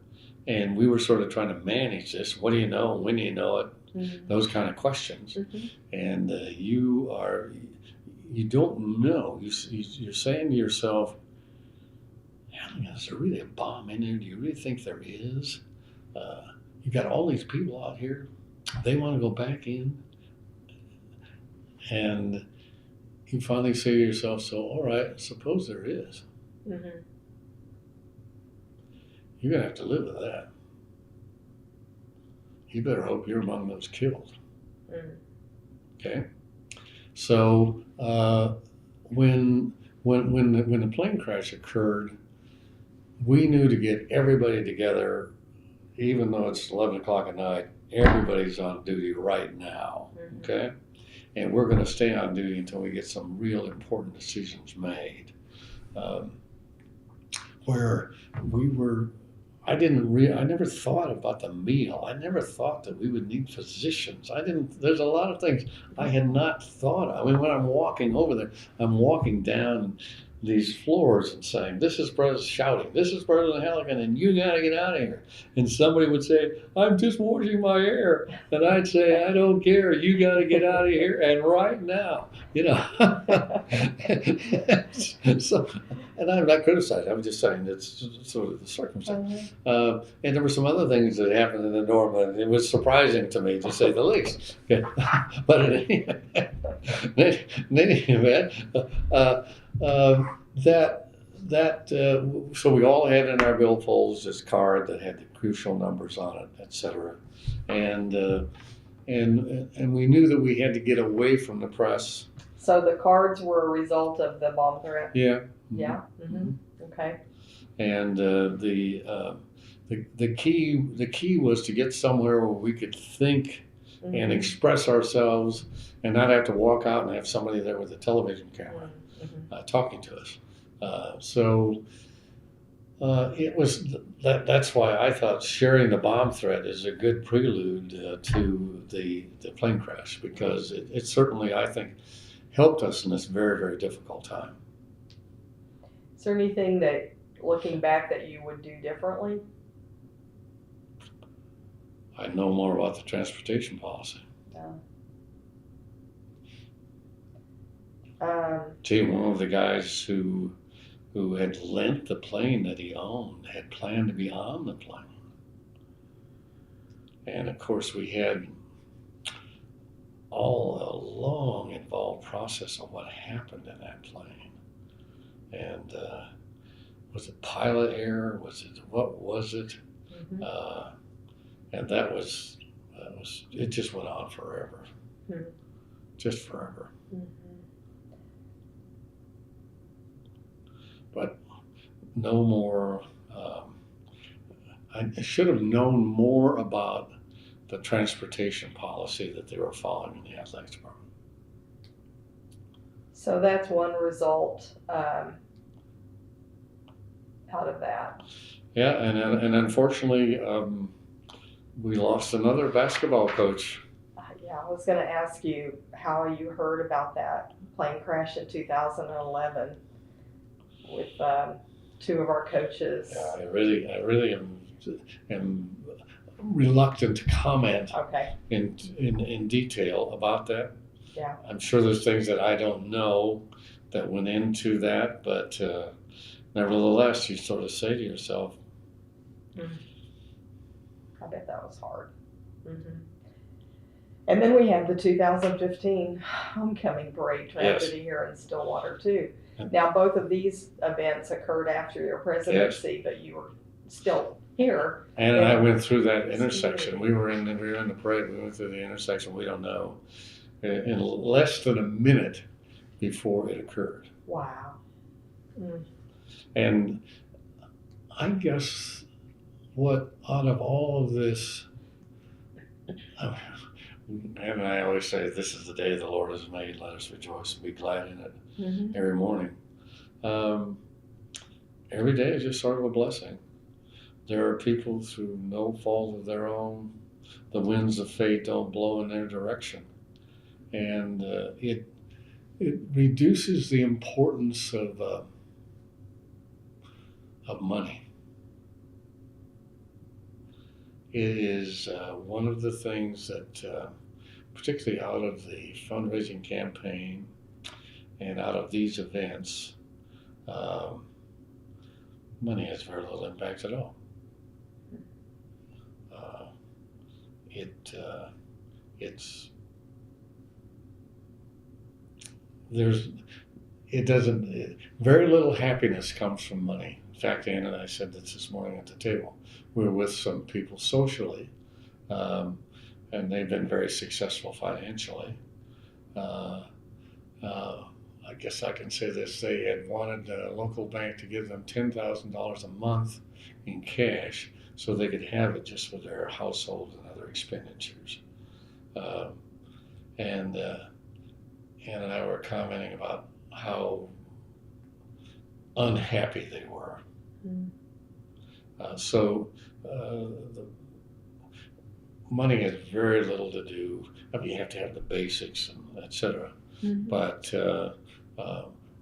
and we were sort of trying to manage this. What do you know? When do you know it? Mm-hmm. Those kind of questions. Mm-hmm. And you don't know. You're saying to yourself, is there really a bomb in there? Do you really think there is? You got all these people out here. They want to go back in. And you finally say to yourself, so, all right, suppose there is. Mm-hmm. You're going to have to live with that. You better hope you're among those killed. Mm-hmm. Okay? So when the plane crash occurred, we knew to get everybody together, even though it's 11 o'clock at night, everybody's on duty right now, okay? And we're going to stay on duty until we get some real important decisions made. Where we were, I never thought about the meal. I never thought that we would need physicians. There's a lot of things I had not thought of. I mean, when I'm walking over there, I'm walking down these floors and saying, this is shouting, this is President Halligan, and you got to get out of here. And somebody would say, I'm just washing my hair. And I'd say, I don't care. You got to get out of here, and right now, you know. So, and I'm not criticizing. I'm just saying that's sort of the circumstance. And there were some other things that happened in the Norman. It was surprising to me, to say the least. Okay. But in any event, so we all had in our billfolds this card that had the crucial numbers on it, etc. And and we knew that we had to get away from the press. So the cards were a result of the bomb threat? Yeah. Yeah? Mm-hmm. Okay. And the key was to get somewhere where we could think and express ourselves and not have to walk out and have somebody there with a television camera talking to us. It was that's why I thought sharing the bomb threat is a good prelude to the plane crash, because it certainly, I think, helped us in this very, very difficult time. Is there anything that, looking back, that you would do differently? I know more about the transportation policy. Gee, one of the guys who had lent the plane that he owned had planned to be on the plane. And of course, we had all a long, involved process of what happened in that plane. And was it pilot error? What was it? And that was it just went on forever. Just forever. But no more. I should have known more about the transportation policy that they were following in the athletics department. So that's one result out of that. Yeah, and unfortunately, we lost another basketball coach. Yeah, I was going to ask you how you heard about that plane crash in 2011 with two of our coaches. Yeah, I really am reluctant to comment in detail about that. Yeah. I'm sure there's things that I don't know that went into that, but nevertheless, you sort of say to yourself, I bet that was hard. And then we had the 2015 homecoming parade tragedy here in Stillwater too. Now, both of these events occurred after your presidency, but you were still here. And I went through that intersection. We were in the parade. We went through the intersection. We don't know, in less than a minute before it occurred. Wow. And I guess what out of all of this, and I always say, this is the day the Lord has made. Let us rejoice and be glad in it every morning. Every day is just sort of a blessing. There are people through no fault of their own. The winds of fate don't blow in their direction. And it reduces the importance of money. It is one of the things that, particularly out of the fundraising campaign and out of these events, money has very little impact at all. Very little happiness comes from money. In fact, Ann and I said this morning at the table. We were with some people socially, and they've been very successful financially. I guess I can say this: they had wanted a local bank to give them $10,000 a month in cash so they could have it just for their household and other expenditures. And Ann and I were commenting about how unhappy they were. The money has very little to do. I mean, you have to have the basics, and et cetera. But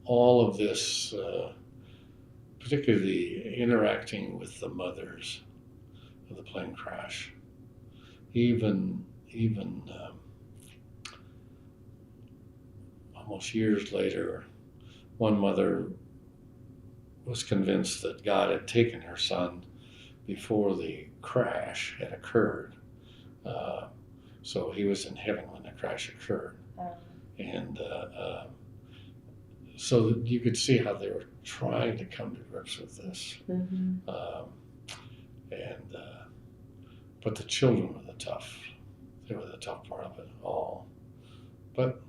all of this, particularly interacting with the mothers of the plane crash, even almost years later, one mother was convinced that God had taken her son before the crash had occurred. So he was in heaven when the crash occurred. And so that you could see how they were trying to come to grips with this. But the children were the tough they were the tough part of it all. But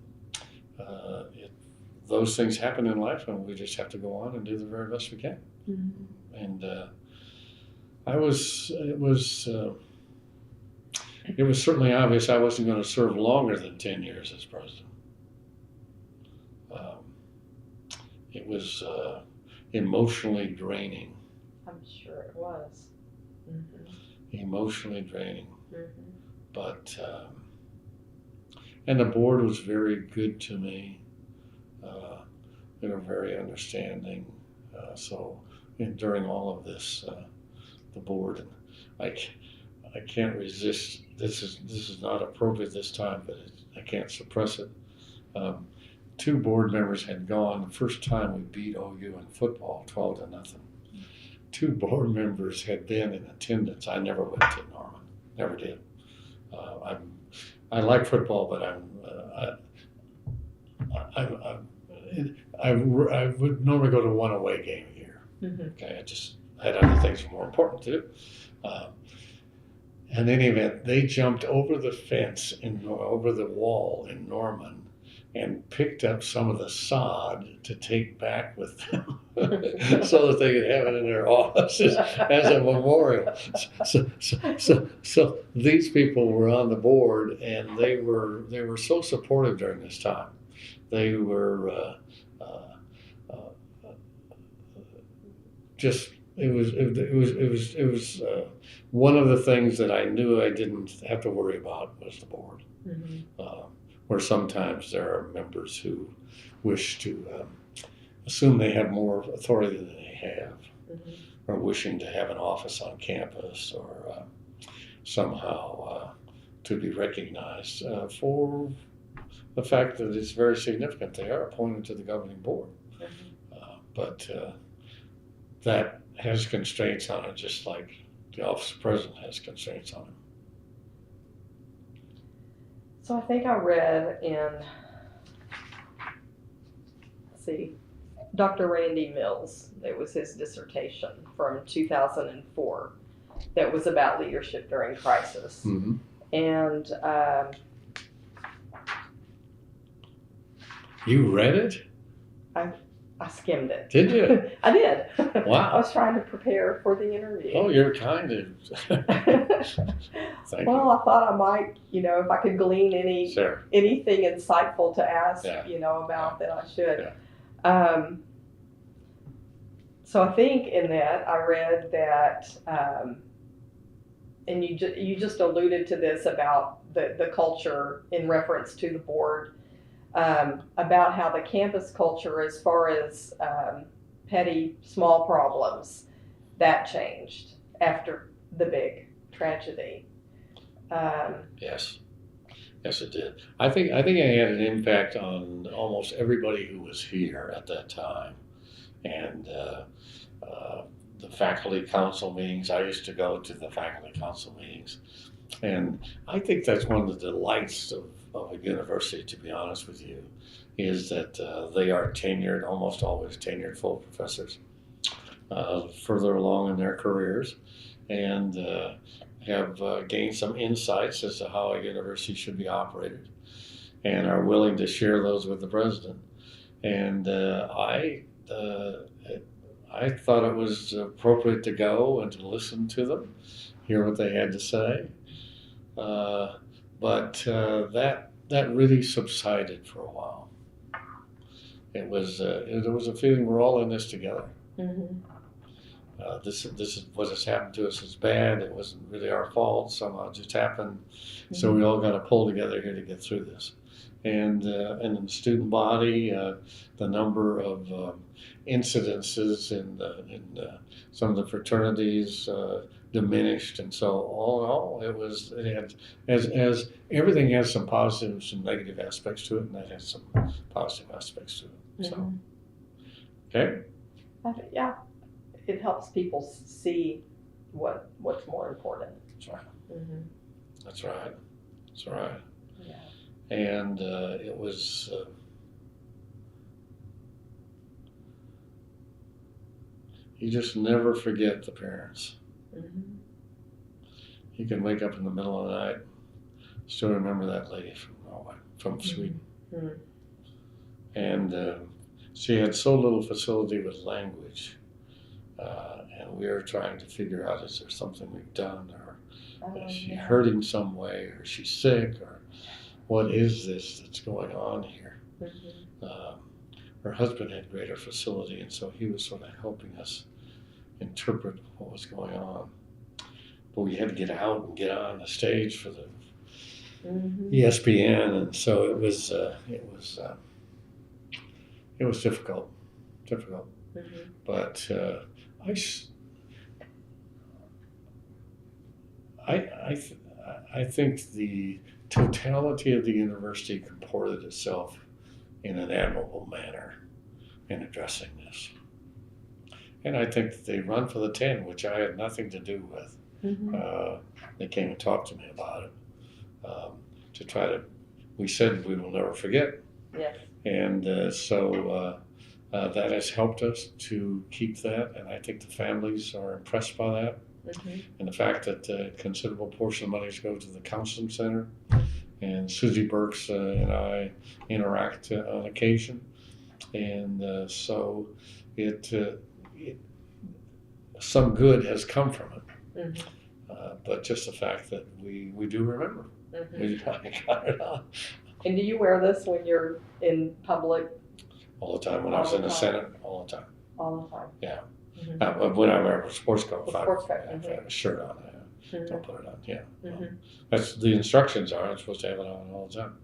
those things happen in life, and we just have to go on and do the very best we can. Mm-hmm. And it was certainly obvious I wasn't going to serve longer than 10 years as president. It was emotionally draining. I'm sure it was. Mm-hmm. Emotionally draining. Mm-hmm. But, and the board was very good to me. They were very understanding. During all of this, the board, I can't resist. This is not appropriate this time, but I can't suppress it. 2 board members had gone the first time we beat OU in football, 12-0. 2 board members had been in attendance. I never went to Norman, never did. I like football, but I would normally go to 1 away game a year. Mm-hmm. Okay, I just had other things more important to do. In any event, they jumped over the fence over the wall in Norman and picked up some of the sod to take back with them so that they could have it in their offices as a memorial. So these people were on the board, and they were so supportive during this time. They were just it was one of the things that I knew I didn't have to worry about was the board. Mm-hmm. Where sometimes there are members who wish to assume they have more authority than they have, Mm-hmm. or wishing to have an office on campus, or somehow to be recognized for the fact that it's very significant. They are appointed to the governing board. Mm-hmm. But that has constraints on it, just like the office of president has constraints on it. So I think I read in, Dr. Randy Mills, it was his dissertation from 2004 that was about leadership during crisis. Mm-hmm. And You read it? I skimmed it. Did you? I did. Wow. I was trying to prepare for the interview. Oh, you're kind of. Thank Well, you. I thought I might, if I could glean Sure. anything insightful to ask, Yeah. about that I should. Yeah. So I think in that I read that, and you just alluded to this about the culture in reference to the board, about how the campus culture, as far as petty, small problems, that changed after the big tragedy. Yes, it did. I think I had an impact on almost everybody who was here at that time, and the faculty council meetings. I used to go to the faculty council meetings, and I think that's one of the delights of a university, to be honest with you, is that they are tenured, almost always tenured full professors, further along in their careers, and have gained some insights as to how a university should be operated, and are willing to share those with the president. And I thought it was appropriate to go and to listen to them, hear what they had to say. But that really subsided for a while. It was there was a feeling we're all in this together. Mm-hmm. This is what has happened to us is bad. It wasn't really our fault. Somehow it just happened. Mm-hmm. So we all got to pull together here to get through this. And in the student body, the number of incidences in some of the fraternities diminished, and so all in all, it had as everything has some positive, some negative aspects to it, and that has some positive aspects to it. Mm-hmm. So, okay. Yeah, it helps people see what's more important. That's right. Mm-hmm. That's right. That's right. Yeah. And it was. You just never forget the parents. Mm-hmm. You can wake up in the middle of the night Still remember that lady from Sweden. Mm-hmm. And she had so little facility with language. And we were trying to figure out, is there something we've done, or is she hurting some way, or is she sick, or what is this that's going on here? Mm-hmm. Her husband had greater facility, and so he was sort of helping us interpret what was going on. But we had to get out and get on the stage for the ESPN, and so it was difficult. Mm-hmm. But I think the totality of the university comported itself in an admirable manner in addressing this. And I think that they run for the 10, which I had nothing to do with. Mm-hmm. They came and talked to me about it to try to, we said we will never forget. Yes. And so that has helped us to keep that, and I think the families are impressed by that. Mm-hmm. And the fact that a considerable portion of monies go to the counseling center, and Susie Burks and I interact on occasion, and so it some good has come from it. Mm-hmm. But just the fact that we do remember. Mm-hmm. We got it on. And do you wear this when you're in public? All the time. When I was in the Senate, all the time. All the time. Yeah. Mm-hmm. When I wear a sports coat, if I have a shirt on, don't put it on. Yeah. Mm-hmm. Well, that's the instructions are. I'm supposed to have it on all the time.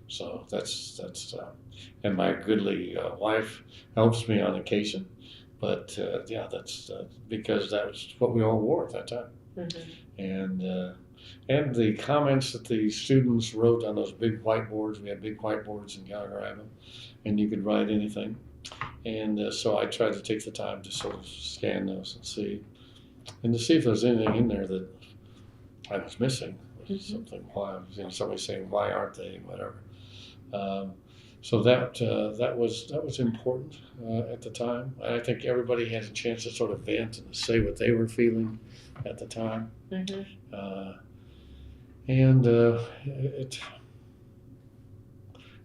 So that's and my goodly wife helps me on occasion. But yeah, that's because that was what we all wore at that time. Mm-hmm. And the comments that the students wrote on those big whiteboards, we had big whiteboards in Gallagher, and you could write anything. And so I tried to take the time to sort of scan those and see if there's anything in there that I was missing. Mm-hmm. Something, why, somebody saying, why aren't they, whatever. So that was important at the time. And I think everybody had a chance to sort of vent and say what they were feeling at the time. Mm-hmm.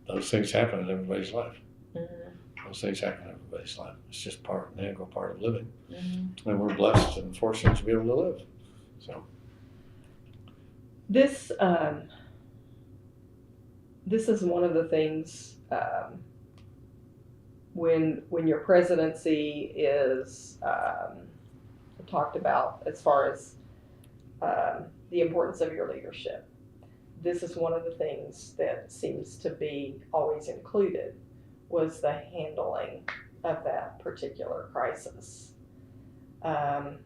Those things happen in everybody's life. Mm-hmm. Those things happen in everybody's life. It's just an integral part of living. Mm-hmm. And we're blessed and fortunate to be able to live. So this is one of the things when your presidency is talked about as far as the importance of your leadership. This is one of the things that seems to be always included, was the handling of that particular crisis. How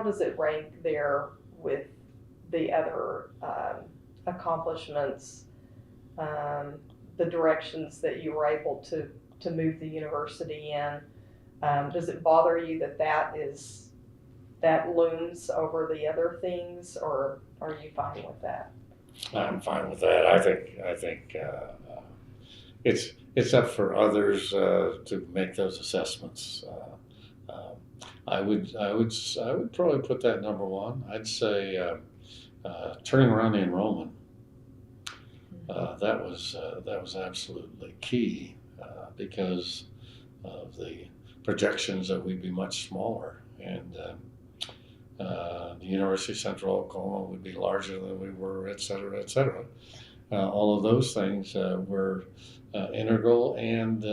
does it rank there with the other accomplishments, the directions that you were able to move the university in? Does it bother you that looms over the other things, or are you fine with that? I'm fine with that. I think it's up for others to make those assessments. I would probably put that number one. I'd say turning around the enrollment. That was absolutely key because of the projections that we'd be much smaller, and the University of Central Oklahoma would be larger than we were, et cetera, et cetera. All of those things were integral, and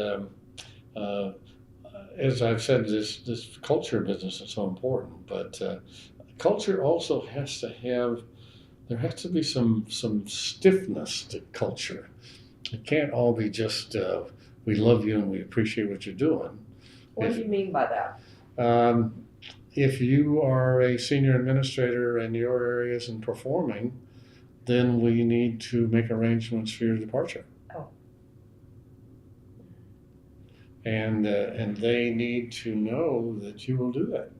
as I've said, this culture business is so important, but culture also has to have, there has to be some stiffness to culture. It can't all be just we love you and we appreciate what you're doing. What do you mean by that? If you are a senior administrator and your area isn't performing, then we need to make arrangements for your departure. Oh. And they need to know that you will do that.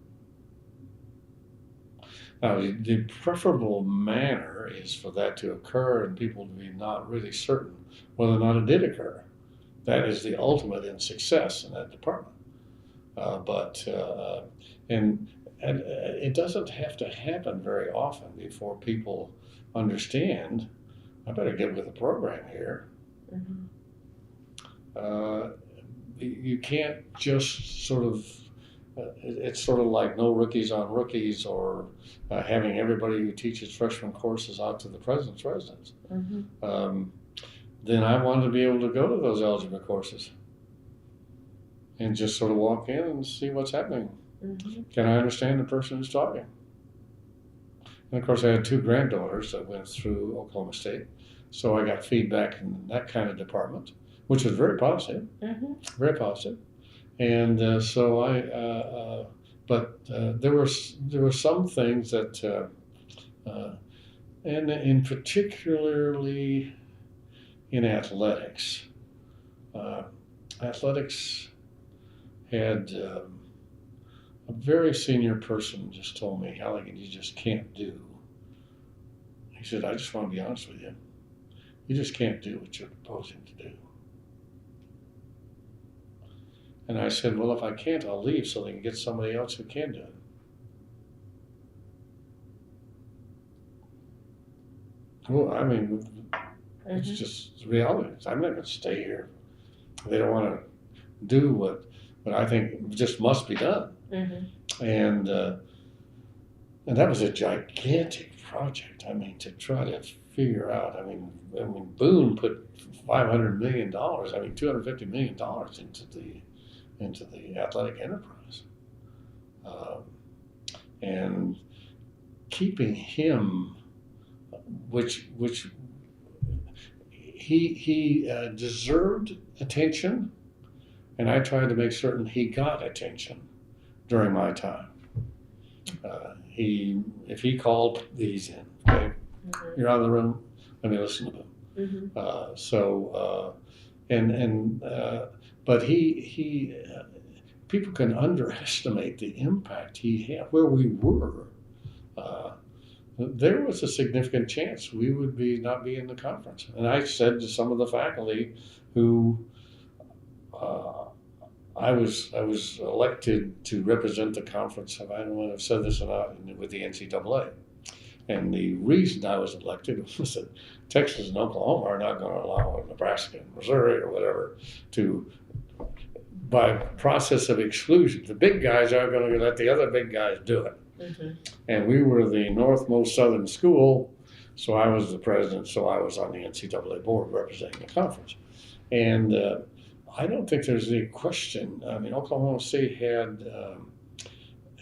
Now, the preferable manner is for that to occur and people to be not really certain whether or not it did occur. That is the ultimate in success in that department. And and it doesn't have to happen very often before people understand, I better get with the program here. Mm-hmm. You can't just sort of, it's sort of like no rookies on rookies, or having everybody who teaches freshman courses out to the president's residence. Mm-hmm. Then I wanted to be able to go to those algebra courses and just sort of walk in and see what's happening. Mm-hmm. Can I understand the person who's talking? And of course, I had two granddaughters that went through Oklahoma State, so I got feedback in that kind of department, which was very positive, Mm-hmm. very positive. And but there were some things that, and in particularly in athletics, athletics had. A very senior person just told me, Halligan, you just can't do. He said, I just want to be honest with you. You just can't do what you're proposing to do. And I said, well, if I can't, I'll leave so they can get somebody else who can do it. Well, I mean, it's just the reality. I'm not going to stay here. They don't want to do what I think just must be done. Mm-hmm. And that was a gigantic project. I mean, to try to figure out. I mean, Boone put $500 million. I mean, $250 million into the athletic enterprise, and keeping him, which he deserved attention, and I tried to make certain he got attention during my time. If he called, he's in. Okay, Mm-hmm. you're out of the room. Let me listen to him. Mm-hmm. But he people can underestimate the impact he had where we were. There was a significant chance we would not be in the conference, and I said to some of the faculty who. I was elected to represent the conference. I don't know if I've said this or not, with the NCAA. And the reason I was elected was that Texas and Oklahoma are not going to allow Nebraska and Missouri or whatever to, by process of exclusion, the big guys aren't going to let the other big guys do it. Mm-hmm. And we were the northmost southern school, so I was the president, so I was on the NCAA board representing the conference. And I don't think there's any question. I mean, Oklahoma State had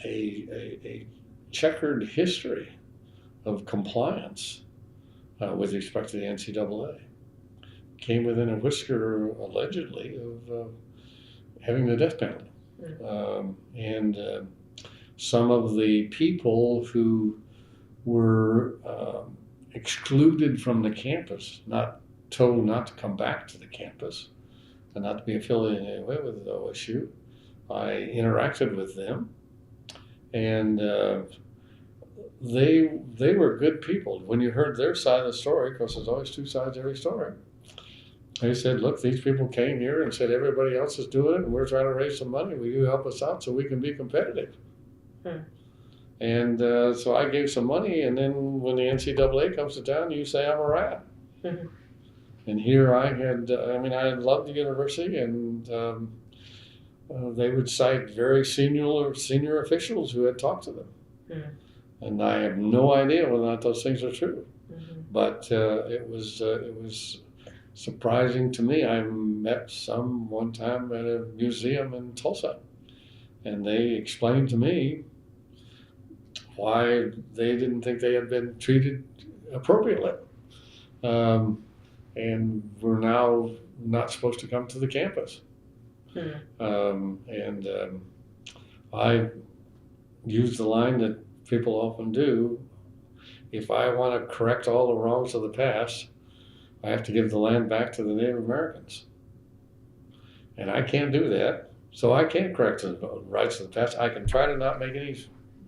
a checkered history of compliance with respect to the NCAA. Came within a whisker, allegedly, of having the death penalty. And some of the people who were excluded from the campus, not told not to come back to the campus, and not to be affiliated in any way with OSU. I interacted with them, and they were good people. When you heard their side of the story, because there's always two sides to every story, they said, look, these people came here and said everybody else is doing it, and we're trying to raise some money. Will you help us out so we can be competitive? And so I gave some money, and then when the NCAA comes to town, you say I'm a rat. And here I had loved the university, and they would cite very senior officials who had talked to them. And I have no idea whether or not those things are true. But it was surprising to me. I met some one time at a museum in Tulsa, and they explained to me why they didn't think they had been treated appropriately. And we're now not supposed to come to the campus. I use the line that people often do: if I want to correct all the wrongs of the past, I have to give the land back to the Native Americans. And I can't do that, so I can't correct the rights of the past. I can try to not make any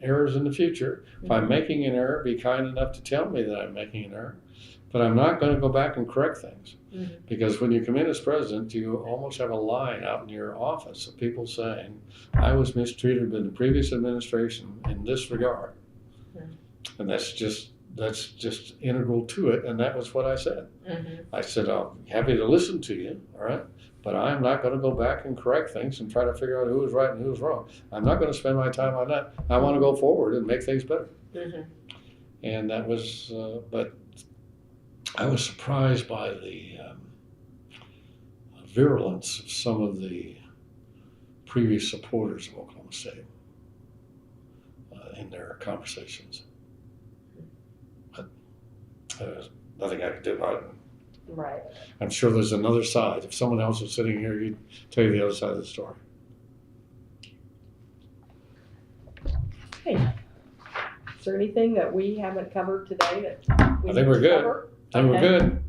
errors in the future. If I'm making an error, be kind enough to tell me that I'm making an error. But I'm not going to go back and correct things. Because when you come in as president, you almost have a line out in your office of people saying, I was mistreated in the previous administration in this regard. And that's just integral to it. And that was what I said. I said, I'm happy to listen to you, all right? But I'm not going to go back and correct things and try to figure out who was right and who was wrong. I'm not going to spend my time on that. I want to go forward and make things better. And that was, but I was surprised by the virulence of some of the previous supporters of Oklahoma State in their conversations. But there's nothing I could do about it. Right. I'm sure there's another side. If someone else was sitting here, you'd tell you the other side of the story. Hey, is there anything that we haven't covered today that we I think we're good. cover? I think we're good.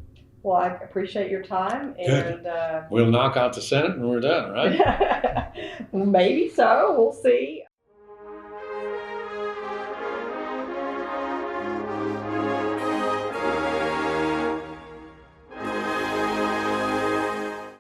Well, I appreciate your time, and We'll knock out the Senate and we're done, right? maybe so. We'll see.